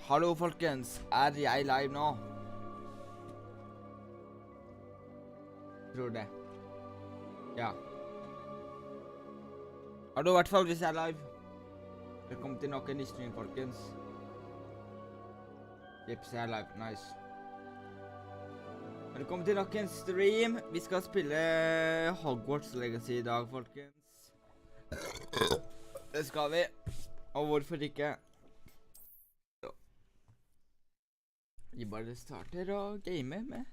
Hallo folkens, jeg live nå? Tror det. Ja. Hallo i hvert fall hvis jeg live. Velkommen til nok en ny stream folkens. Jeps, jeg live, nice. Velkommen til nok en stream. Vi skal spille Hogwarts Legacy i dag folkens. Det skal vi. Og hvorfor ikke? Vi bare starter og gamer med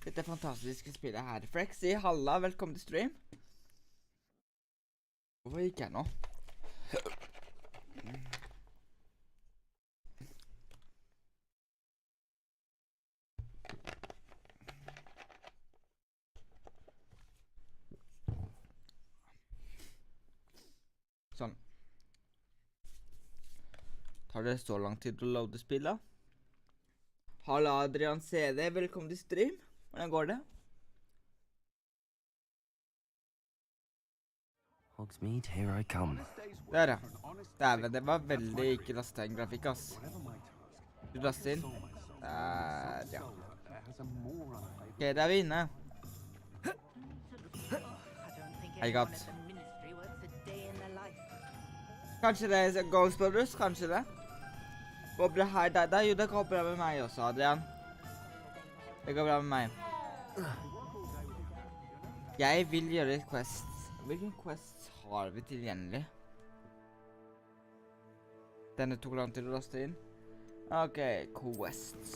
dette fantastiske spillet her. Flexi, halla, velkommen til stream. Hvor gikk jeg nå? Sånn. Tar det så lang tid å loade spillet? Halla Adrian seere, velkommen til stream. Hvordan går det? Hogsmeade, here I come. Der ja. Dæven, det var veldig ikke lastet inn grafikk, ass. Du lastet inn? Der, ja. Ok, der er vi inne. Hei, gatt. Kanskje det er Ghostbusters, kanskje det? Går bra her, da? Jo, det går bra med meg også, Adrian. Det går bra med meg. Jeg vil gjøre et quest. Hvilken quest har vi tilgjengelig? Denne tok lang tid å laste inn. Ok, quests.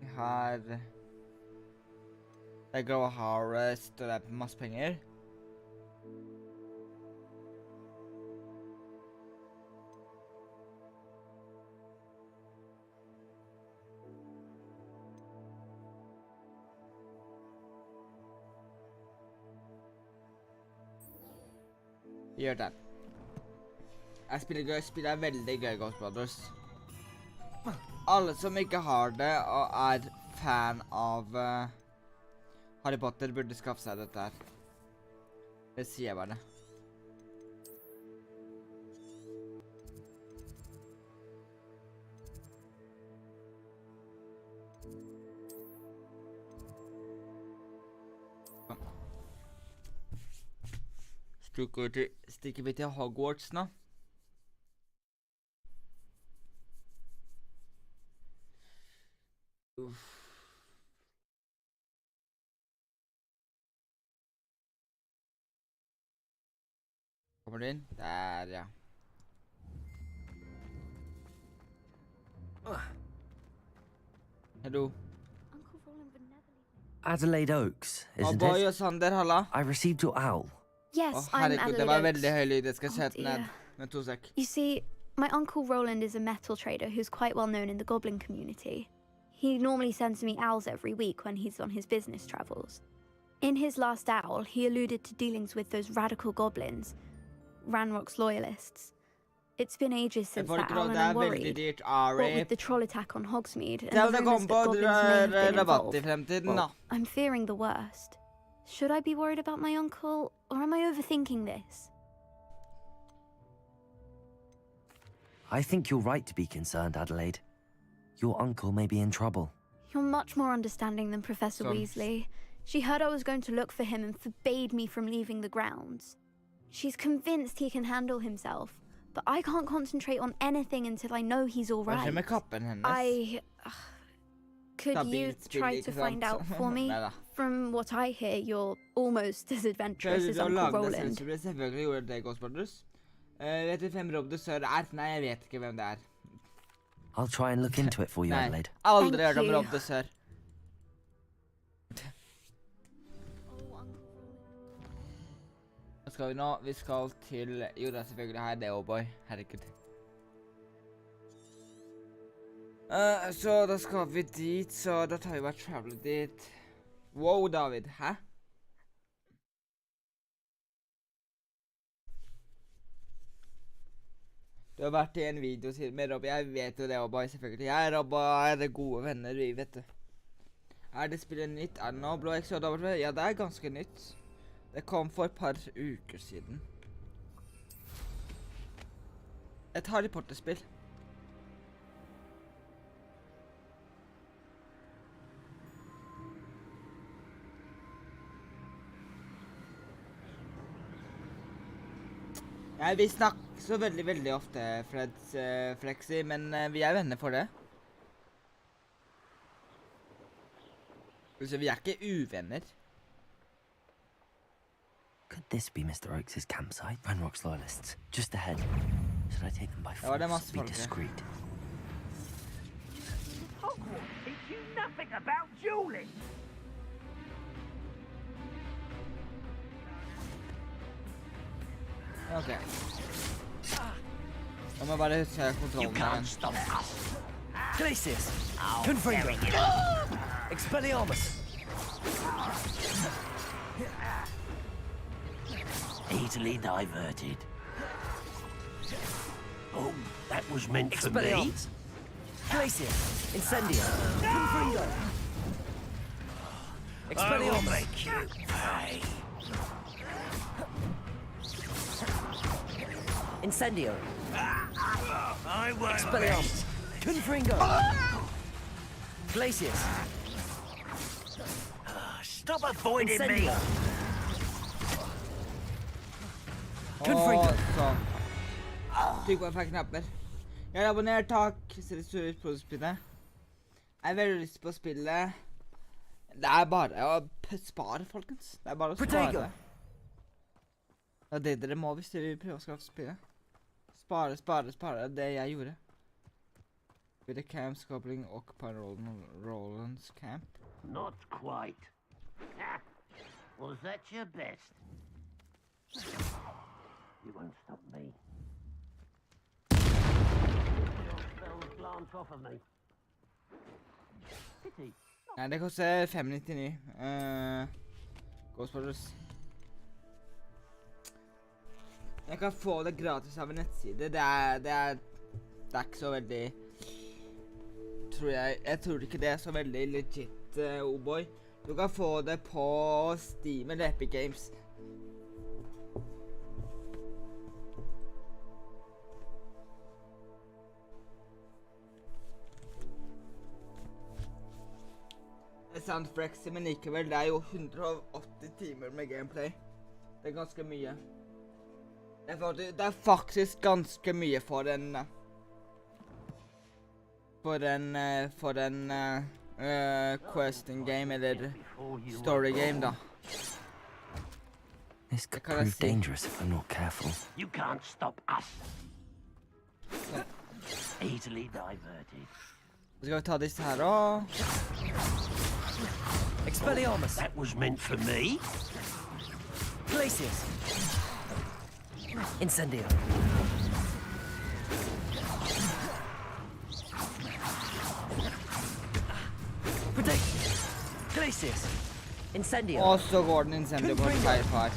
Vi har... Det er Grow Harvest, og det er masse penger. Gjør det. Jeg spiller veldig gøy Ghostbusters. Alle som ikke har det og er fan av Harry Potter burde skaffe seg dette her. Det sier jeg bare. Stikker vi til Hogwarts nå? Uff. Kommer du inn? Der, ja. Hallo. Adelaide Oaks, isn't Boy it? og Sander, halla. I received your owl. Yes, I'm Herregud, Adelaide det var Oaks. veldig høy lyd. Jeg skal Oh, sette ned. dear. Med 2 sek. You see, my uncle Roland is a metal trader who's quite well known in the goblin community. He normally sends me owls every week when he's on his business travels. In his last owl, he alluded to dealings with those radical goblins, Ranrock's loyalists. It's been ages since that owl, and Det I'm er veldig worried. dyrt. What with the troll attack on Hogsmeade and Tell the the rumors that combo goblins may have been rabatt i involved. fremtiden da. I'm fearing the worst. Should I be worried about my uncle, or am I overthinking this? I think you're right to be concerned, Adelaide. Your uncle may be in trouble. You're much more understanding than Professor Son. Weasley. She heard I was going to look for him and forbade me from leaving the grounds. She's convinced he can handle himself, but I can't concentrate on anything until I know he's all Hva skjer right. med kappen hennes? Could you Stabilt spill, try ikke to find sant? out for me? Neida. From what I hear, you're almost as adventurous as Du har Uncle laget det Roland. selv, så selvfølgelig gjorde det Ghostbusters. Vet du hvem Rob the Sir er? Nei, jeg vet ikke hvem det er. I'll try and look into it for you, Nei, Adelaide. aldri Thank hørt om you. Rob the Sir. Hva skal vi nå? Vi skal til... Jo, det er selvfølgelig her, det er boy. Herregud. Så da skal vi dit, så da tar vi bare travel dit. Wow, David, hæ? Du har vært i en video med Rob, jeg vet jo det også, boy, selvfølgelig. Jeg og Rob er gode venner, vi vet det. Er det spillet nytt? Er det nå Blå X og W? Ja, det er ganske nytt. Det kom for et par uker siden. Et Harry Potter-spill. Ja, vi snakker så veldig ofte, Flexi, men vi er venner for det. Så vi er ikke uvenner. Could this be Mr. Oakes' campsite? Ranrock's loyalists, just ahead. Should I take them by Ja, det force? masse Be folk her. discreet. Hogwarts teach you nothing about dueling. Ok. Nå må jeg bare huske You kontrollen can't igjen. stop us. Glacius! I'll Confringo! bury you. Expelliarmus! Easily diverted. Oh, that was meant for me. Expelliarmus! Glacius! Incendio! Confringo! I will Expelliarmus! make you pay. Incendio! I won't. Expelliarmus! Confringo! Glacius! Stop avoiding Incendio! me. Confringo! Sånn. Trykk på feil knapper. Jeg har abonnert, takk. Ser det så ut på spillet. Jeg har veldig lyst på spillet. Det er bare å spare, folkens. Det er bare å Protego. spare. Det er det dere må hvis dere vil prøve å skaffe spillet. Spare. Det er det jeg gjorde. With the camps coupling Occupy Roland's camp. Not quite. Ah, was that your best? You won't stop me. Your spells glance off of me. Pity. Nei, det koster 599. Ghostbusters. Jeg kan få det gratis av en nettside. Det er ikke så veldig... Jeg tror ikke det er så veldig legit, Oboy. Du kan få det på Steam eller Epic Games. Det er sant, Flexi, men likevel, det er jo 180 timer med gameplay. Det er ganske mye. Det er faktisk ganske mye for en questing game, eller story game, da. This could Can I prove see? dangerous if I'm not careful. You can't stop us. Easily diverted. Så skal vi ta disse her også. Expelliarmus! That was meant for me. Glacius! Incendio! Protect! Glacius! Incendio! Og så går den incendio på en feil far.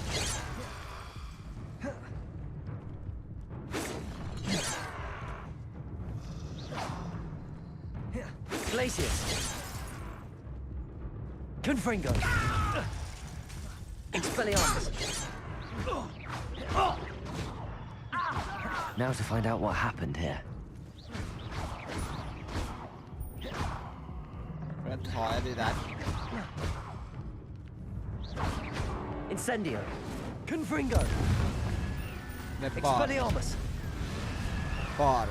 Glacius! Confringo! Expelliarmus! Now to find out what happened here. Da tar jeg de der. Incendio! Confringo! Det er bare Expelliarmus!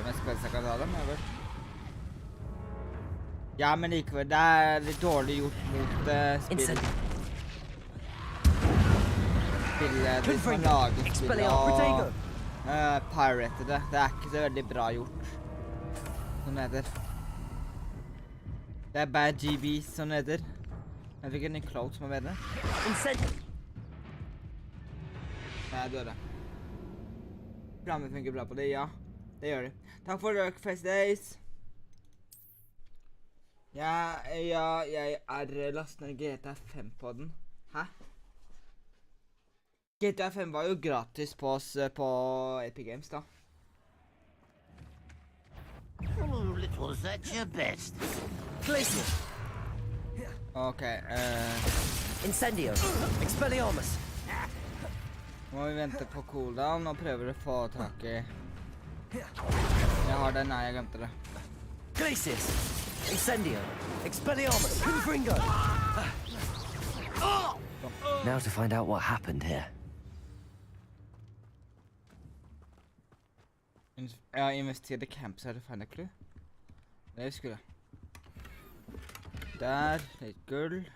med spils jeg kan ta dem, eller? Ja, men likevel, det er litt dårlig gjort mot spill. Incendio! Spillet, de som Confringo! lager spill Expelliarmus! Protego! og pirated det. Det er ikke så veldig bra gjort. Som det heter. Det er bad GBs, som det heter. Jeg fikk en ny cloud som er bedre. Incendio! Nei, jeg døde. Programmet funker bra på det, ja. Det gjør det. Takk for Rock Face Days. Ja, jeg er lastet ned GTA 5 på den. Hæ? GTA 5 var jo gratis på oss på Epic Games, da. Oh, was that your best? Glacius! Ok, Incendio! Expelliarmus! nå må vi vente på cooldown og prøve å få tak i... Jeg har den, nei, jeg glemte det. Glacius! Incendio! Expelliarmus! Confringo! Now to find out what happened here. Jeg har investert i campsite og find a clue. Det husker jeg. Der, litt gull.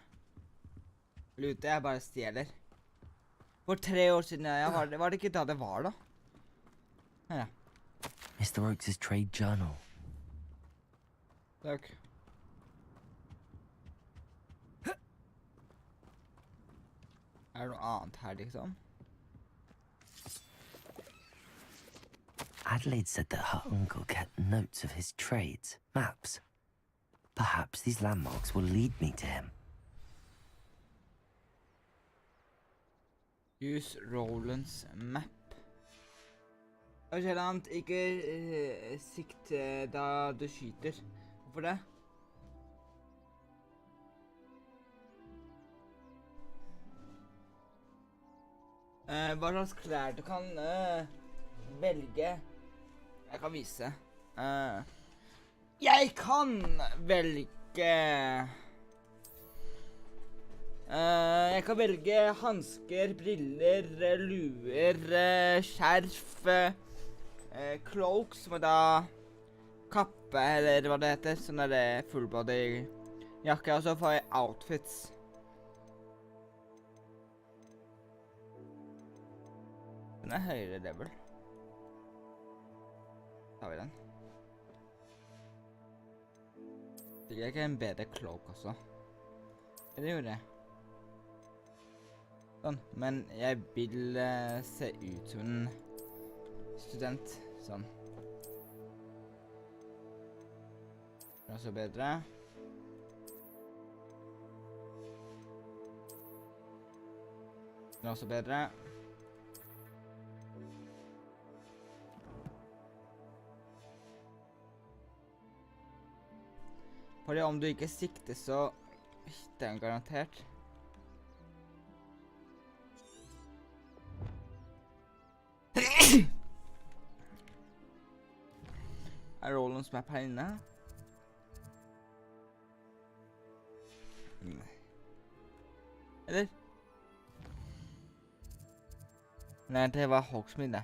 Lute jeg bare stjeler. For 3 år siden, ja, var det ikke da det var da? Ja. Mr. Oakes' trade journal. Takk. Er det noe annet her, liksom? Adelaide said that her uncle kept notes of his trades, maps. Perhaps these landmarks will lead me to him. Use Roland's map. Kielland, ikke sikt da du skyter. Hvorfor det? Hva slags klær du kan velge. Jeg kan vise. Jeg kan velge jeg kan velge hansker, briller, luer, skjerf, cloak, som er da kappe, eller hva det heter, sånn er det full body jakke, og så får jeg outfits. Den er høyere level. Tar vi den. Det er ikke en bedre cloak også. Det gjorde det. Sånn, men jeg vil se ut som en student, sånn. Det er også bedre. Det er også bedre. Fordi om du ikke sikter, så hitter den garantert. Er Roland's map her inne? Eller? Nei, det var Hogsmeade, det.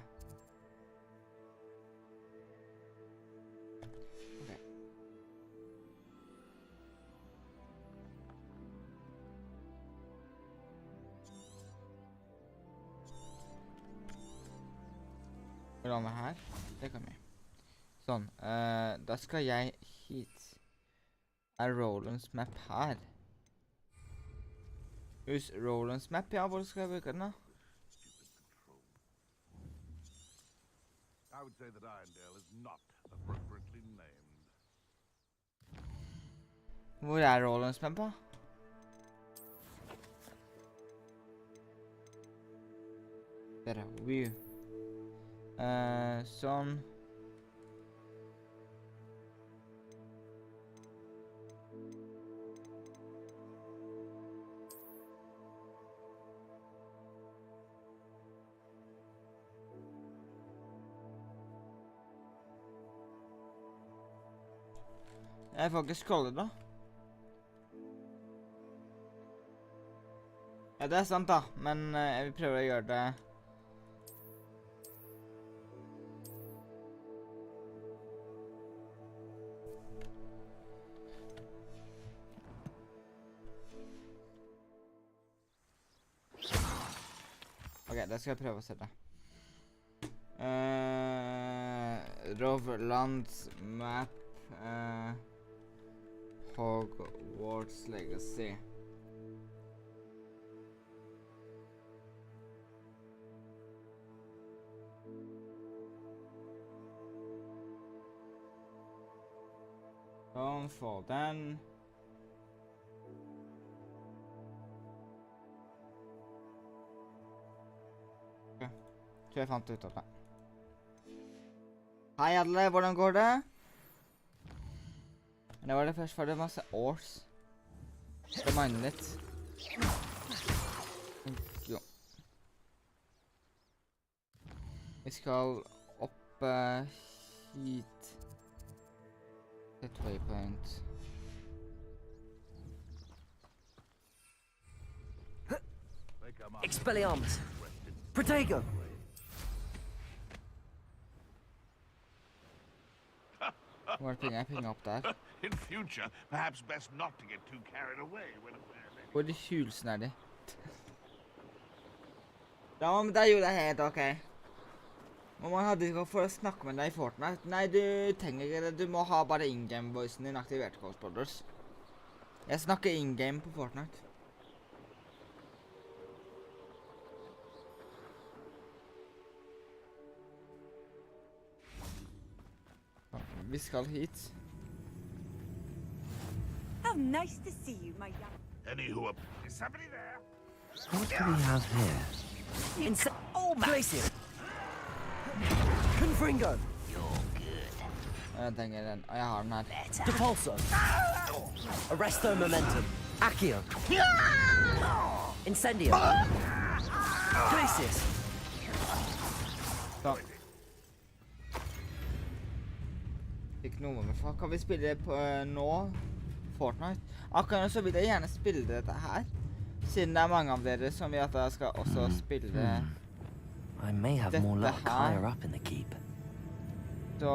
Vil han være her? Det kan vi. Sånn, da skal jeg hit. Er Roland's map her? Use Roland's map, ja, hvor skal jeg bruke den da? I would say that Irondale is not appropriately named. Hvor er Roland's map da? Der, view. Sånn. Jeg får ikke scrolle da. Ja, det er sant da, men jeg vil prøve å gjøre det. Ok, da skal jeg prøve å se det. Roland's map. Hogwarts Legacy. Sånn, få den. Ok, tror jeg fant ut av det. Hei alle, hvordan går det? Det var det først, var det masse års. Det mangler litt. Jo. Vi skal opp hit. Et waypoint. Expelliarmus! Protego! Hvor er penger opp der? In future, perhaps best not to get too carried away when affairs. Hvor i hulsen er de? Ja, men det gjorde jeg helt ok. Og man hadde ikke for å snakke med deg i Fortnite. Nei, du trenger ikke det. Du må ha bare in-game-voicen din aktivert, Coast Brothers. Jeg snakker in-game på Fortnite. Vi skal hit. How nice to see you, my young. Anywho, is somebody there? What do we have here? Oh, Glacier! Confringo! Jeg trenger den. Og jeg har den her. Depulso! Arresto Momentum! Accio! Incendio! Glacius! Så. Ikke noe med hva kan vi spille på nå? Fortnite. Akkurat så vil jeg gjerne spille dette her. Siden det er mange av dere som vil at jeg skal også spille I may have more luck Dette higher her. up in the keep. Så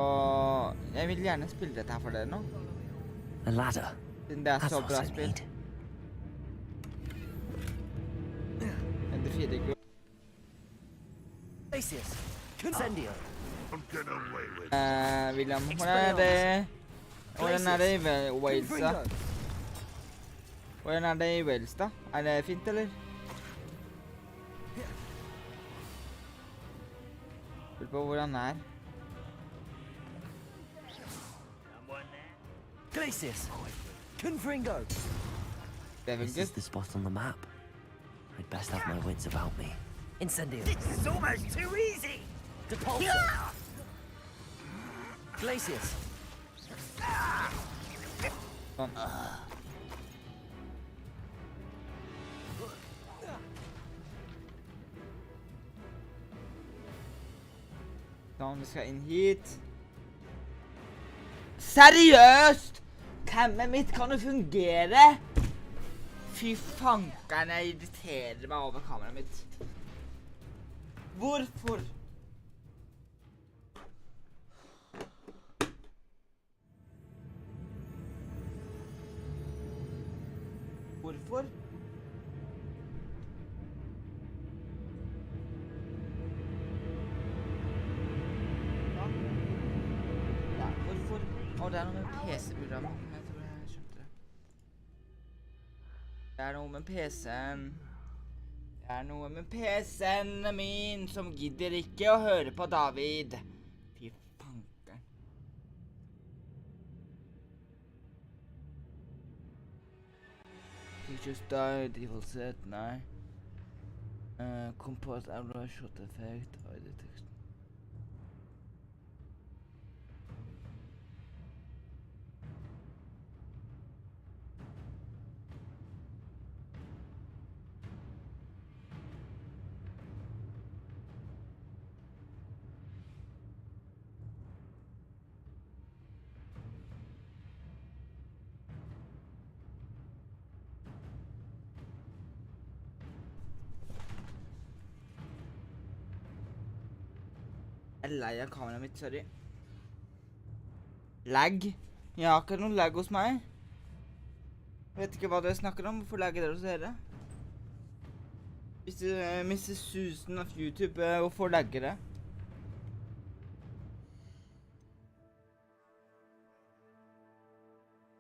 jeg vil gjerne spille dette her for dere nå. A ladder. Siden det er That's så bra also spill. neat. Men det fire gul. Glacius! Incendio! Don't get away with William, hvordan er det i Wales da? Hvordan er det i Wales da? Er det fint, eller? Lurer på hvordan det er. Glacius! Confringo! Det er vel This is good. the spot on the map. I'd best have my wits about me. Incendio! This is almost too easy. Depulso! Glacius! Sånn. Sånn, vi skal inn hit. Seriøst! Cammet mitt kan jo fungere! Fy fankeren, jeg irriterer meg over kameraet mitt. Hvorfor? Hvorfor? Ja, hvorfor? Å, det er noe med PC-programmet. Jeg tror jeg skjønte det. Det er noe med PC-en. Det er noe med PC-en min som gidder ikke å høre på David. Fy fanken. Teachers die, default set, nei. Compost outdoor shot effect, ID text. Jeg er lei av kameraet mitt, sorry. Lag? Jeg har ikke noen lag hos meg. Vet ikke hva dere snakker om. Hvorfor lagger dere hos dere? Hvis du mister susen av YouTube, hvorfor lagger det?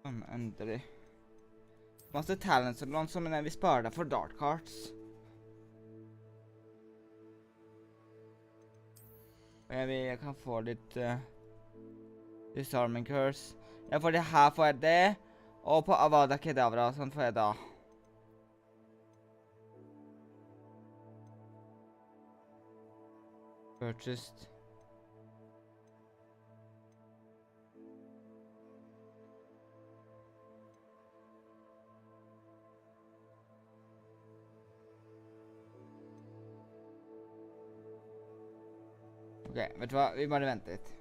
Sånn, endelig. Masse talents og noen som jeg vil spare deg for dark cards. Og jeg kan få litt disarming curse. Jeg får det her, får jeg det. Og på Avada Kedavra, sånn får jeg da. Purchased. Ok, vet du hva? Vi bare venter litt.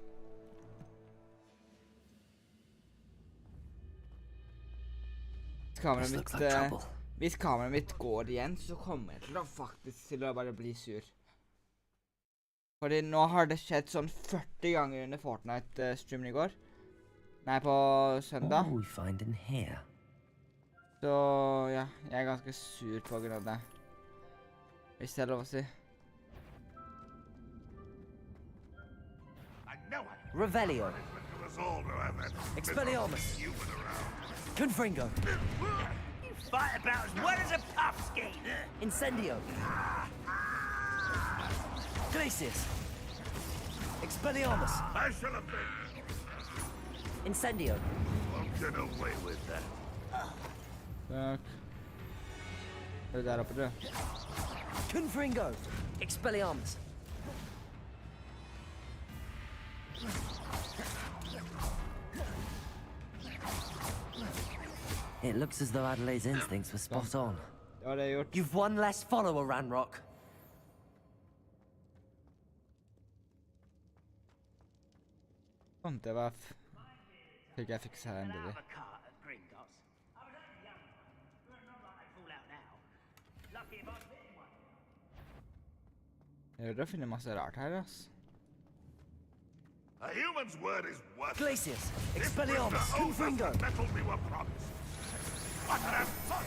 This looks like trouble. Hvis kameraet mitt går igjen, så kommer jeg til å faktisk til å bare bli sur. Fordi nå har det skjedd sånn 40 ganger under Fortnite-streamen i går. Nei, på søndag. What will we find in here? Så ja, jeg er ganske sur på grunn av det. Hvis det er lov å si. I know I Revelio. to us all to have that Expelliarmus. human around. Confringo. You fight about as well as a puffskein. Incendio. Glacius. Expelliarmus. I shall have been. Incendio. Won't get away with that. Takk. Er du der oppe, du? Confringo. Expelliarmus. It looks as though Adelaide's instincts were spot on. Det var det jeg gjort. You've one less follower, Ranrock. Sånn, det var fikk jeg fikse her endelig. Have a cart at Gringotts. Fall out now. Lucky if I fit in one. Jeg gjør det å finne masse rart her, ass. A human's word is worthless. Glacius. This Expelliarmus. prisoner owes us Confringo. the metal we were promised. What an affront!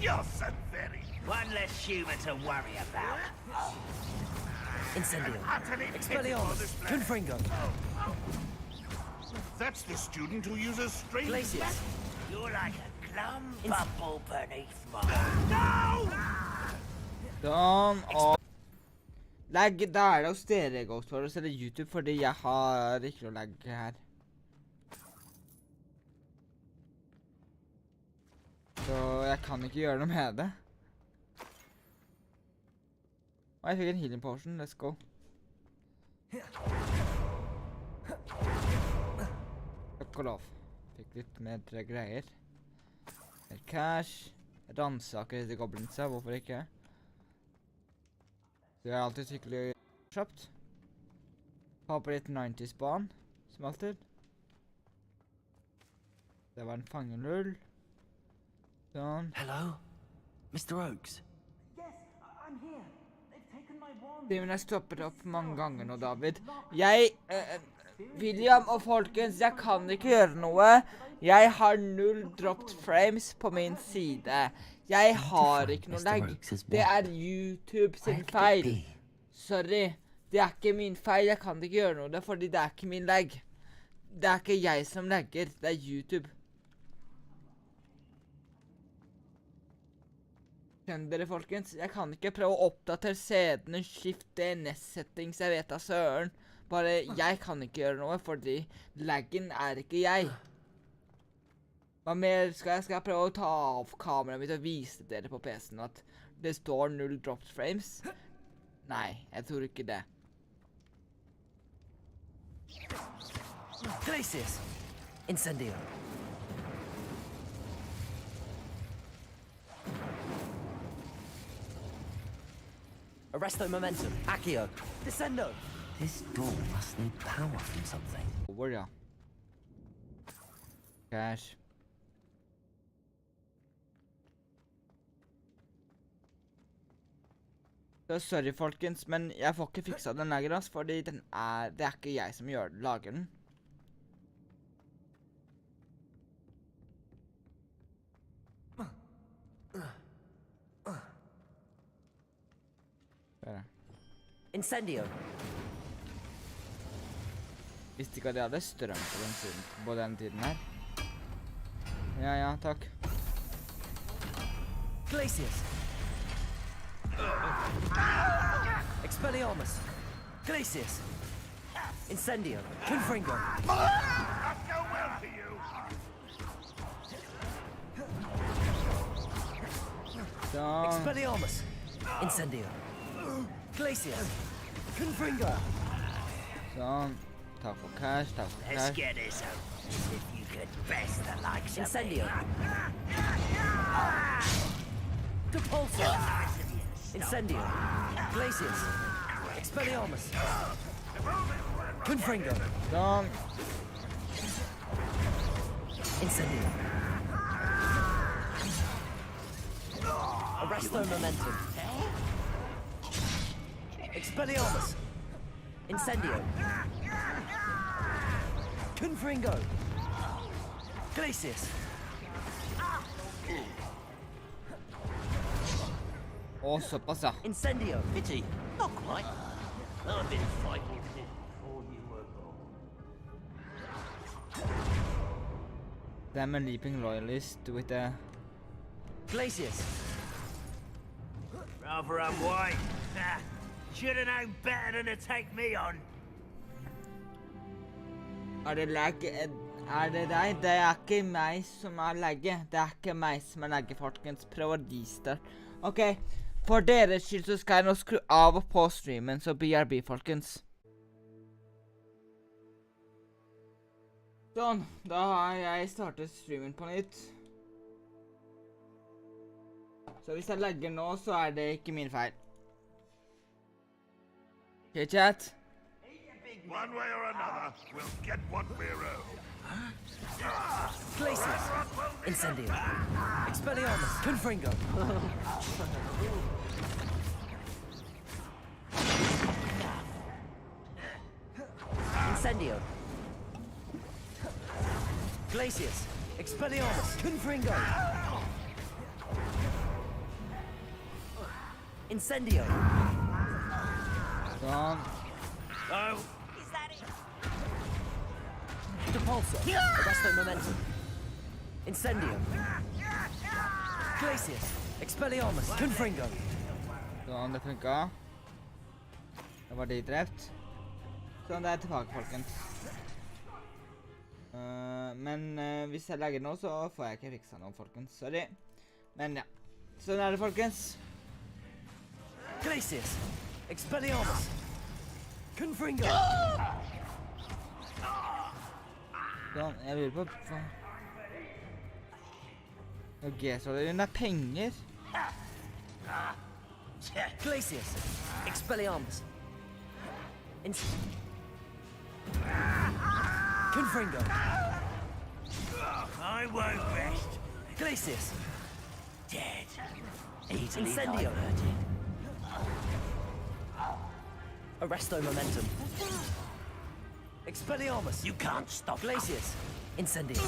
You're so very One less human to worry about. Incendio. utterly pitiful Expelliarmus. display. Confringo. That's the student who uses strange Glacius. You're like a glum bubble beneath my... Sånn, og... Lag, da er det hos dere, Ghost Wars, eller YouTube, fordi jeg har ikke noe lag her. Så jeg kan ikke gjøre noe med det. Og jeg fikk en healing potion, let's go. Takk og lov. Fikk litt mer greier. Mer cash. Ransaker disse goblinsa, hvorfor ikke? Det er alltid skikkelig kjapt. Ha på litt 90s-ban, som alltid. Det var en fangenull. Sånn. Hello? Mr. Oakes? Yes, I'm here. They've taken my wand. Det vil jeg stoppe opp mange ganger nå, David. William og folkens, jeg kan ikke gjøre noe. Jeg har 0 dropped frames på min side. Jeg har ikke noe lag. Det er YouTube sin feil. Sorry. Det er ikke min feil. Jeg kan ikke gjøre noe, fordi det er ikke min lag. Det er ikke jeg som lagger. Det er YouTube. Skjønner dere, folkens? Jeg kan ikke prøve å oppdatere CD-ene, skifte NS-settings, jeg vet da søren. Bare, jeg kan ikke gjøre noe, fordi laggen er ikke jeg. Hva mer skal jeg? Skal jeg prøve å ta av kameraet mitt og vise dere på PC-en at det står 0 dropped frames? Nei, jeg tror ikke det. Glacius. Incendio. Arresto momentum. Accio. Descendo. This door must need power from something. Over, ja. Cash. Så sorry, folkens, men jeg får ikke fiksa den lager, ass, fordi det er ikke jeg som lager den. Der. Incendio. Visste ikke at jeg hadde strøm på den tiden her. Ja, takk. Glacius. Expelliarmus. Glacius. Incendio. Confringo. Not go well for you. Sånn. Expelliarmus. Incendio. Glacius. Confringo. Sånn. Takk for cash, takk for Let's cash. get this out. As if you could best the likes of me. Incendio. Depulso. Incendio. Glacius. Expelliarmus. Confringo. Sånn. Incendio. Arresto momentum. Expelliarmus. Incendio. Confringo. Glacius. Å, såpass, ja. Incendio. Pity. Not quite. I've been fighting this before you were born. Them a leaping loyalist with the... Glacius. Rather I'm white. Should have known better than to take me on. Er det legge? Er det deg? Det er ikke meg som er legge. Det er ikke meg som er legge, folkens. Prøv å restart. Ok, for deres skyld så skal jeg nå skru av og på streamen, så BRB, folkens. Sånn, da har jeg startet streamen på nytt. Så hvis jeg legger nå, så er det ikke min feil. Ok, chat. One way or another, we'll get what we're owed. Glacius. Incendio. Expelliarmus. Confringo. Incendio. Glacius. Expelliarmus. Confringo. Incendio. Sånn. Oh, Depulso. Arresto momentum. Incendio. Glacius. Expelliarmus. Confringo. Sånn, det funket. Da var de drept. Sånn, det er tilbake, folkens. Men hvis jeg legger nå, så får jeg ikke fiksa noe, folkens. Sorry. Men ja. Sånn er det, folkens. Glacius. Expelliarmus. Confringo. Sånn, jeg lurer på... Ok, så det er penger. Glacius. Expelliarmus. Confringo. I won't rest. Glacius. Dead. Easily Incendio. diverted. Arresto momentum. Expelliarmus. You can't stop Glacius. Incendio.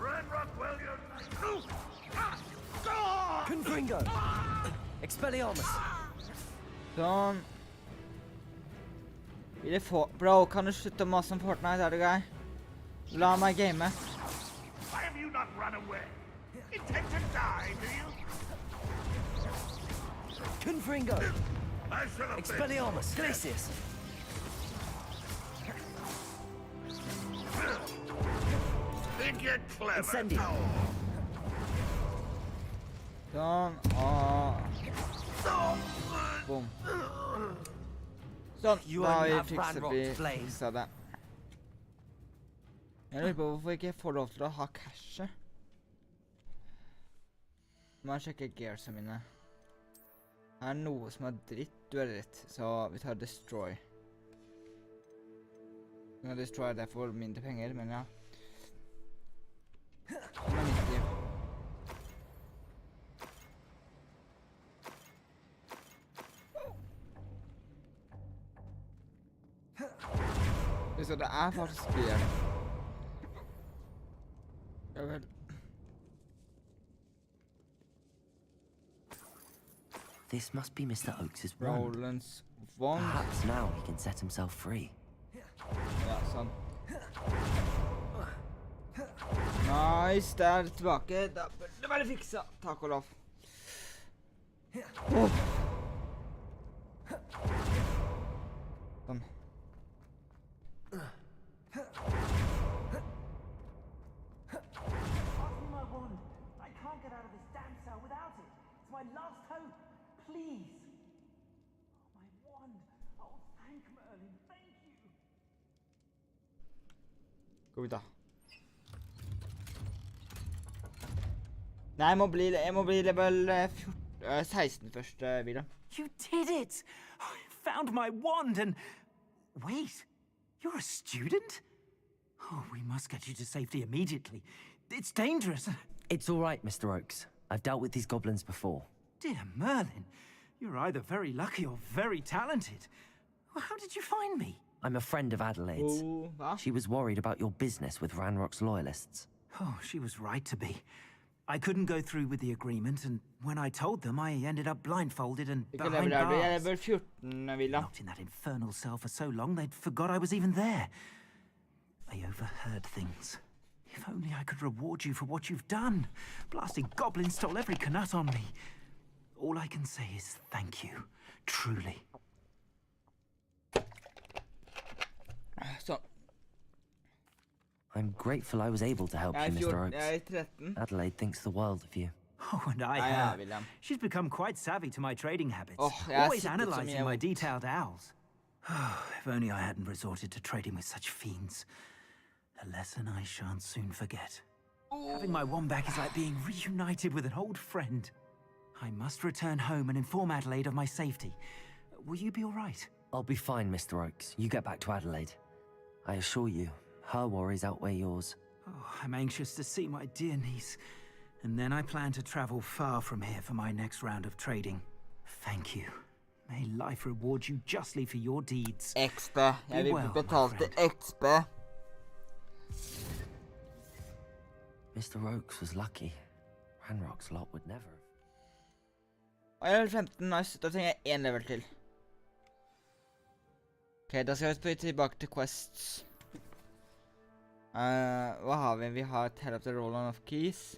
Red Rockwell, you... Confringo. Expelliarmus. Sånn. Vil jeg få... Bro, kan du slutte å mase om Fortnite, er du grei? La meg game. Why have you not run away? Intend to die, do you? Confringo. I shall have been. Expelliarmus. Glacius. Think you're clever. Incendio. Sånn, og... Boom. Sånn, You da har only vi have fikset Ranrock's flame. fikset det. Jeg lurer på hvorfor jeg ikke får lov til å ha cashet. Må jeg sjekke gearsene mine. Her er noe som er dritt, du er dritt, så vi tar destroy. Nå destroy det for mindre penger, men ja. Den er 90. Så det er faktisk gear. Ja vel. This must be Mr. Oakes' wand. Roland's wand. Perhaps now he can set himself free. Ja, sånn. Nice, det er tilbake. Da bør det være fiksa. Takk og lov. Sånn. Pass me my wand. I can't get out of this damn cell without it. It's my last hope. Please. My wand. Oh, thank Merlin. Thank you. Gå ut da. Nei, jeg må bli level 16 først, William. You did it. I found my wand and... Wait, you're a student? Oh, we must get you to safety immediately. It's dangerous. It's all right, Mr. Oakes. I've dealt with these goblins before. Dear Merlin, you're either very lucky or very talented. Well, how did you find me? I'm a friend of Adelaide's. Hva? She was worried about your business with Ranrock's loyalists. Oh, she was right to be. I couldn't go through with the agreement, and when I told them, I ended up blindfolded and Hvilken behind level er du? Jeg er bars. level 14, Villa. Locked in that infernal cell for so long, they'd forgot I was even there. I overheard things. If only I could reward you for what you've done. Blasting goblins stole every canut on me. All I can say is thank you. Truly. Sånn. I'm grateful I was able to help Jeg you, er Mr. 14, jeg Oakes. er 13. Adelaide thinks the world of you. Oh, and I Ja, have. William. She's become quite savvy to my trading habits. Oh, jeg har always sittet så analyzing mye my vondt. detailed owls. If only I hadn't resorted to trading with such fiends. A lesson I shan't soon forget. Having my wand back is like being reunited with an old friend. I must return home and inform Adelaide of my safety. Will you be all right? I'll be fine, Mr. Oakes. You get back to Adelaide. I assure you, her worries outweigh yours. Oh, I'm anxious to see my dear niece. And then I plan to travel far from here for my next round of trading. Thank you. May life reward you justly for your deeds. XP. Be Jeg vil well, bli my betalt til friend. XP. Mr. Oakes was lucky. Ranrock's lot would never have. Og jeg er level 15, nice. Da trenger jeg 1 level til. Ok, da skal vi tilbake til quests. Hva har vi? Vi har Tell up the Roll-on of Keys.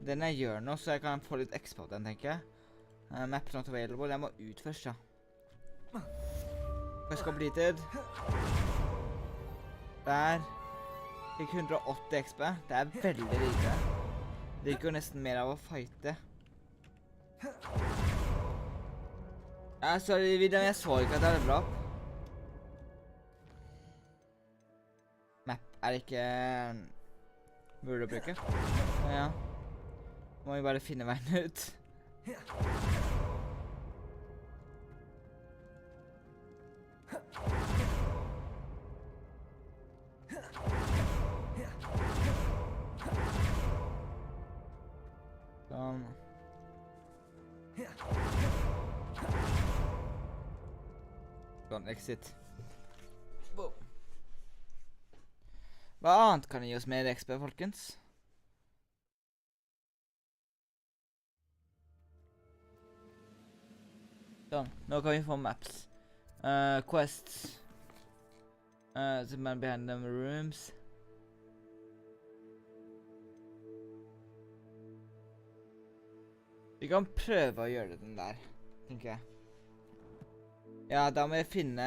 Den jeg gjør nå, så jeg kan få litt XP på den, tenker jeg. Map not available. Jeg må ut først, ja. Quest completed. Der. Fikk 180 XP. Det er veldig lite. Det gikk jo nesten mer av å fighte. Sorry, William, jeg så ikke at det er bra. Map er ikke mulig å bruke. Ja. Må vi bare finne veien ut. Sånn. Sånn, exit. Boom. Hva annet kan gi oss mer XP, folkens? Sånn, nå kan vi få maps. Quests. The man behind them rooms. Vi kan prøve å gjøre den der, tenker jeg. Ja, da må vi finne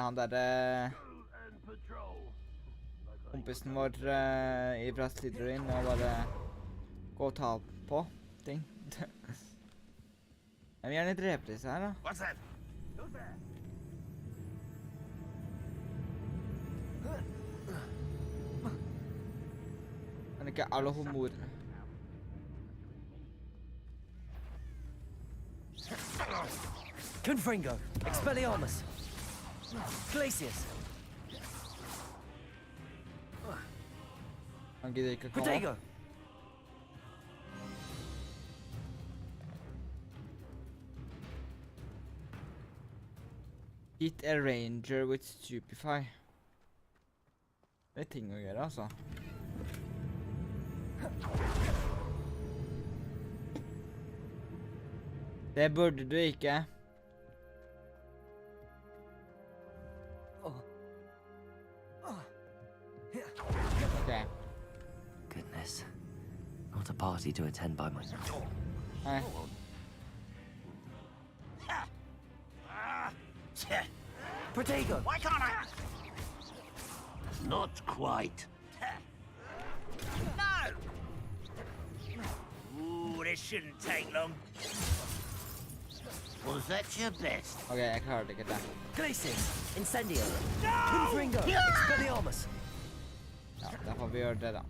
han der kompisen vår i Brasilien og bare gå og ta på ting. Jeg vil gjerne drepe disse her, da. What's that? Who's there? Men ikke alle homoer. Confringo. Expelliarmus. Glacius. Han gidder ikke å komme. Protego. Hit a ranger with stupefy. Det er ting å gjøre, altså. Det burde du ikke. Okay. Goodness. Not a party to attend by myself. Nei. Protego. Why can't I? Not quite. No! Ooh, this shouldn't take long. Was that your best? Ok, jeg klarer det ikke det. Glacius. Incendio. Confringo. Expelliarmus. Ja, da får vi gjøre det da.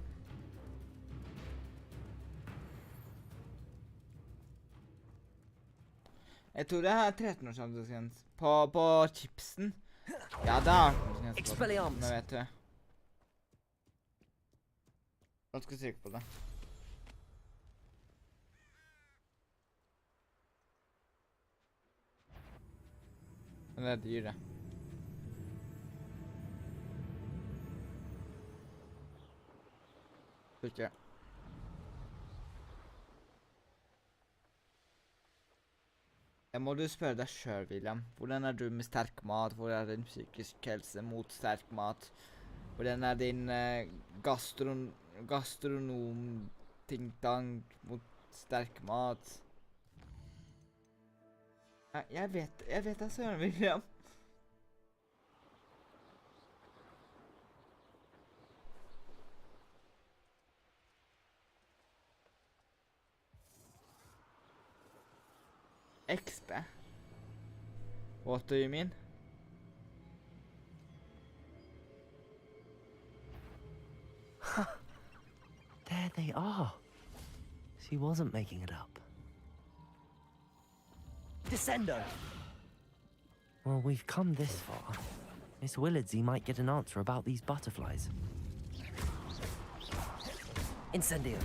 Jeg tror det er 13-års aldersgrense. På chipsen. Ja, det er 18-årsgrense på Expelliarmus. men vet du. Nå skal jeg trykke på det. Eller dyret. Ikke. Jeg må du spørre deg selv, William. Hvordan er du med sterk mat? Hvor er din psykisk helse mot sterk mat? Hvordan er din gastronom-ting-tang mot sterk mat? Jeg vet da søren, William. XP. What do you mean? There they are. She wasn't making it up. Descendo! Well, we've come this far. Miss Willardsy might get an answer about these butterflies. Incendio.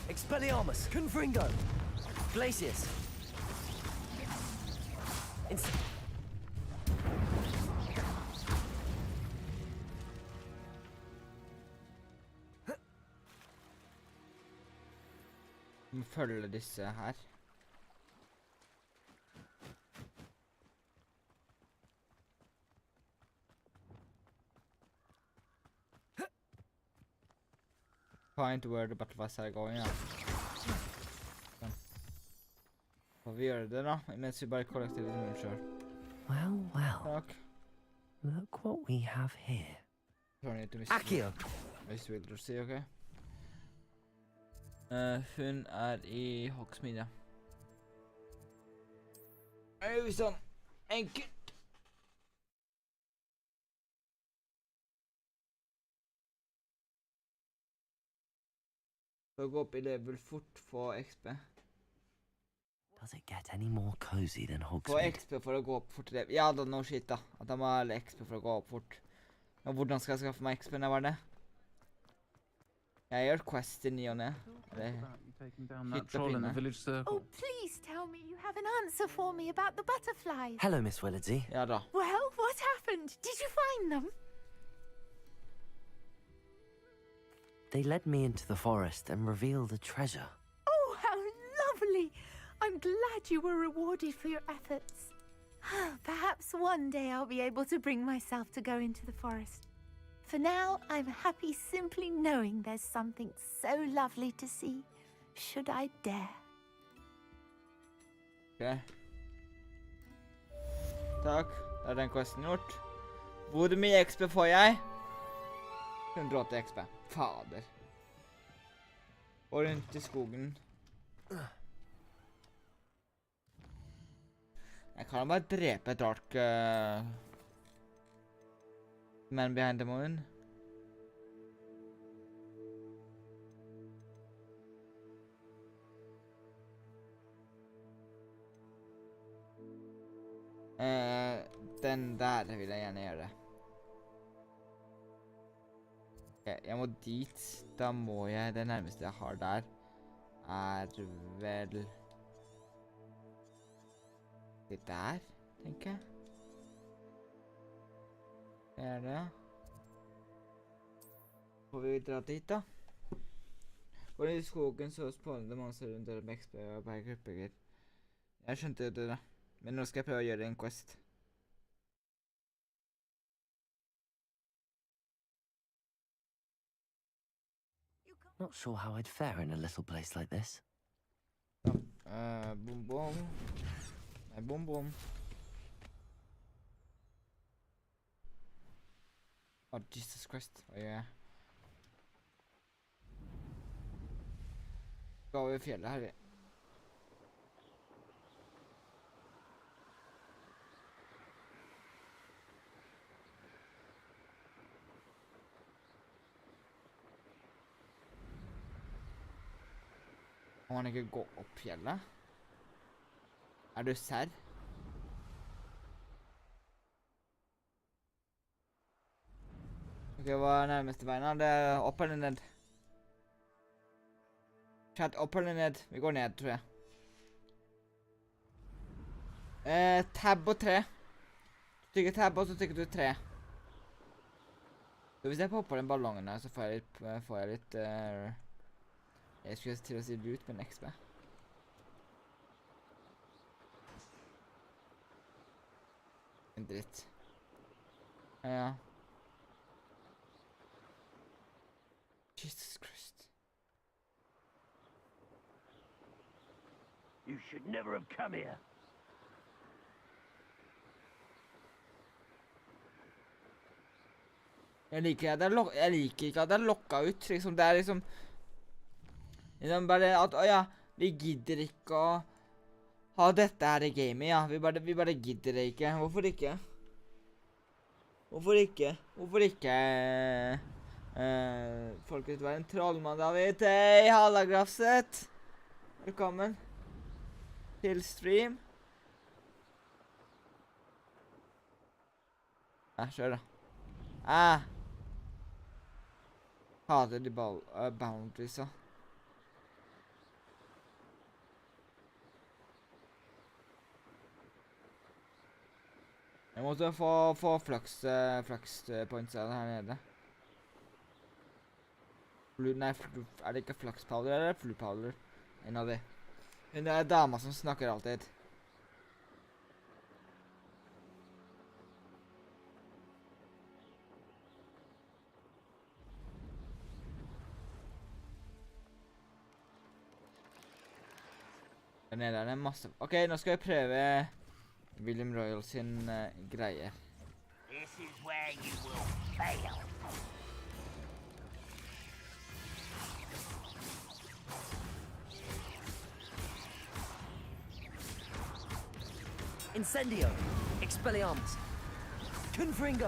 Expelliarmus. Confringo. Glacius. Vi må følge disse her. Find where the butterflies are going, ja. Sånn. Får vi gjøre det da, mens vi bare kollekterer noen selv. Well, well. Takk. Look what we have here. Accio. Hvis du vil si, ok? Hun er i Hogsmeade. Sånn. Enkelt. For å gå opp i level fort, få XP. Does it get any more cozy than Få Hogsmeade? XP for å gå opp fort i level. Ja, da no shit da. At jeg må ha XP for å gå opp fort. Men hvordan skal jeg skaffe meg XP når jeg var det? Jeg gjør quest i ny og ned. Oh, please tell me you have an answer for me about the butterflies. Hello, Miss Willardsy. Ja da. Well, what happened? Did you find them? They led me into the forest and revealed a treasure. Oh, how lovely! I'm glad you were rewarded for your efforts. Perhaps one day I'll be able to bring myself to go into the forest. For now, I'm happy simply knowing there's something so lovely to see, should I dare. Ok. Takk, da er den questen gjort. Hvor mye XP får jeg? 180 XP. Fader. Og rundt i skogen. Jeg kan bare drepe et dark man behind the moon. Den der vil jeg gjerne gjøre. Ok, jeg må dit. Da må jeg, det nærmeste jeg har der, er vel det der, tenker jeg. Det er det. Får vi dra dit da? Går i skogen så spåner det monster rundt der med XP og bare gruppeger. Jeg skjønte det da. Men nå skal jeg prøve å gjøre en quest. Not sure how I'd fare in a little place like this. Boom boom. Nei, boom boom. Oh, Jesus Christ. Hva gjør jeg? Gå over fjellet her, vi. Kan man ikke gå opp fjellet? Er du serr? Ok, hva er nærmeste veien? Det er opp eller ned? Chat, opp eller ned? Vi går ned, tror jeg. Tab og 3. Du trykker tab, og så trykker du 3. Så hvis jeg popper den ballongen her, så får jeg litt jeg skulle til å si loot, men XP. En dritt. Ja. Jesus Christ. You should never have come here. Jeg liker ikke at det er lokket ut, liksom. Det er liksom bare at, ja, vi gidder ikke å ha dette her i gamet, ja. Vi bare gidder det ikke. Hvorfor ikke? Hvorfor ikke? Folket vil være en trollmann, David. Hei, halla, Grafset. Velkommen til stream. Ja, kjør da. Hater de boundariesa. Jeg måtte få flux points her nede. Nei, er det ikke flux powder eller flu powder? En av de. Hun er dama som snakker alltid. Der nede er det masse. Ok, nå skal jeg prøve William Royal sin greie. This is where you will fail. Incendio. Expelliarmus. Confringo.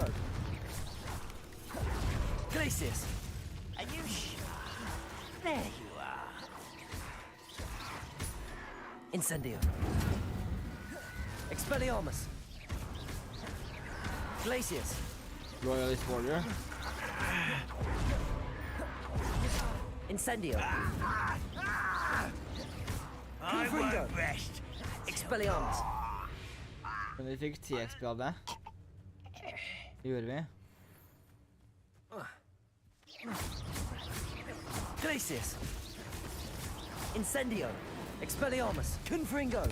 Glacius. Are you sure? There you are. Incendio. Expelliarmus. Glacius. Royalist warrior. Incendio. I won't rest. Expelliarmus. Men vi fikk 10 XP av det. Det gjorde vi. Glacius. Incendio. Expelliarmus. Confringo.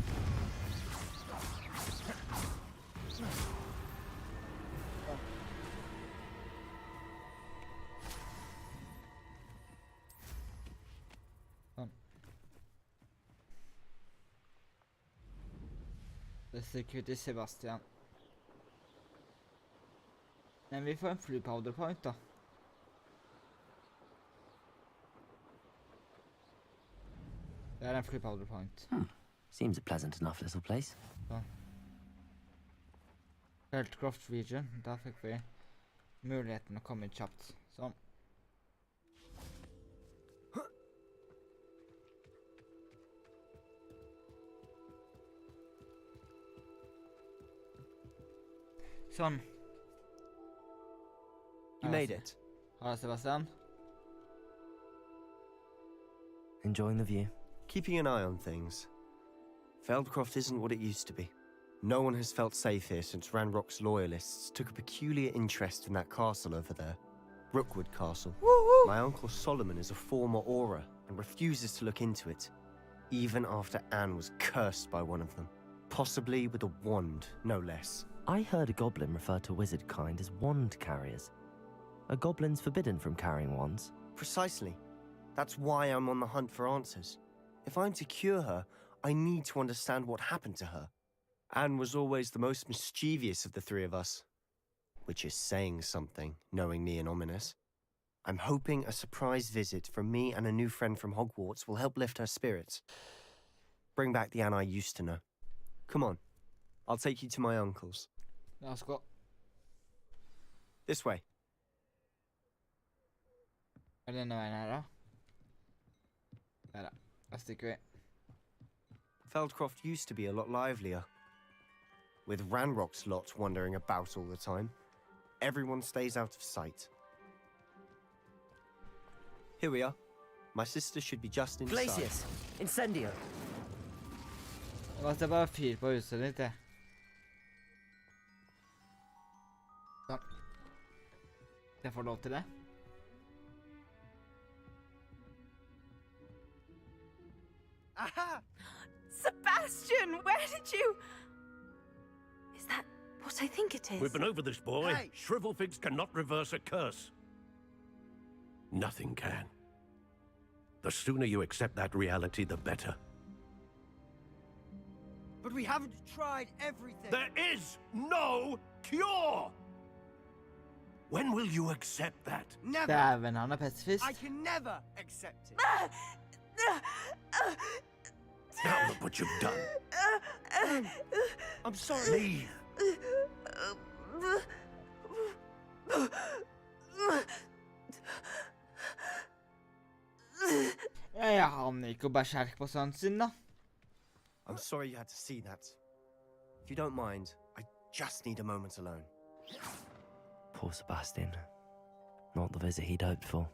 Det ser ikke ut til Sebastian. Men vi får en flu powder point da. Det er en flu powder point. Seems a pleasant enough little place. Sånn. Feldcroft region. Da fikk vi muligheten å komme inn kjapt. Sånn. Sånn. You made it. Halla, Sebastian. Enjoying the view? Keeping an eye on things. Feldcroft isn't what it used to be. No one has felt safe here since Ranrock's loyalists took a peculiar interest in that castle over there. Rookwood Castle. My uncle Solomon is a former Auror and refuses to look into it, even after Anne was cursed by one of them. Possibly with a wand, no less. I heard a goblin refer to wizard kind as wand carriers. Are goblins forbidden from carrying wands? Precisely. That's why I'm on the hunt for answers. If I'm to cure her, I need to understand what happened to her. Anne was always the most mischievous of the three of us. Which is saying something, knowing me and ominous. I'm hoping a surprise visit from me and a new friend from Hogwarts will help lift her spirits. Bring back the Anne I used to know. Come on. I'll take you to my uncle's. La oss gå. This way. Er det denne veien her da? Der da. Da stikker vi. Feldcroft used to be a lot livelier. With Ranrock's lot wandering about all the time, everyone stays out of sight. Here we are. My sister should be just inside. Glacius. Incendio. Hva er det bare fyr på huset ditt, det? Sånn. Jeg får lov til det. Aha! Sebastian, where did you... Is that what I think it is? We've been over this, boy. Hey! Shrivelfigs cannot reverse a curse. Nothing can. The sooner you accept that reality, the better. But we haven't tried everything. There is no cure! When will you accept that? Never. Dæven, han er pacifist. I can never accept it. Now look what you've done. I'm sorry. Leave. Jeg havner ikke å bare skjerke på sønnen sin, da. I'm sorry you had to see that. If you don't mind, I just need a moment alone. Poor Sebastian. Not the visit he'd hoped for.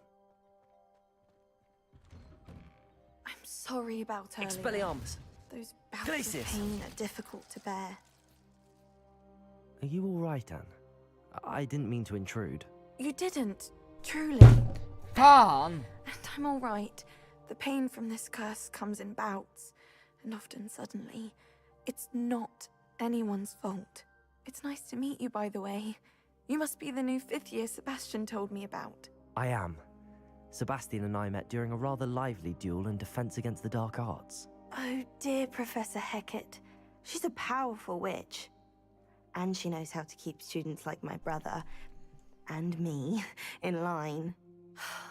I'm sorry about earlier. Expelliarmus. Those bouts Glacius. of pain are difficult to bear. Are you all right, Anne? I didn't mean to intrude. You didn't, truly. Faen! And I'm all right. The pain from this curse comes in bouts, and often suddenly. It's not anyone's fault. It's nice to meet you, by the way. You must be the new 5th year Sebastian told me about. I am. Sebastian and I met during a rather lively duel in defense against the dark arts. Oh dear, Professor Hecat. She's a powerful witch. And she knows how to keep students like my brother, and me, in line.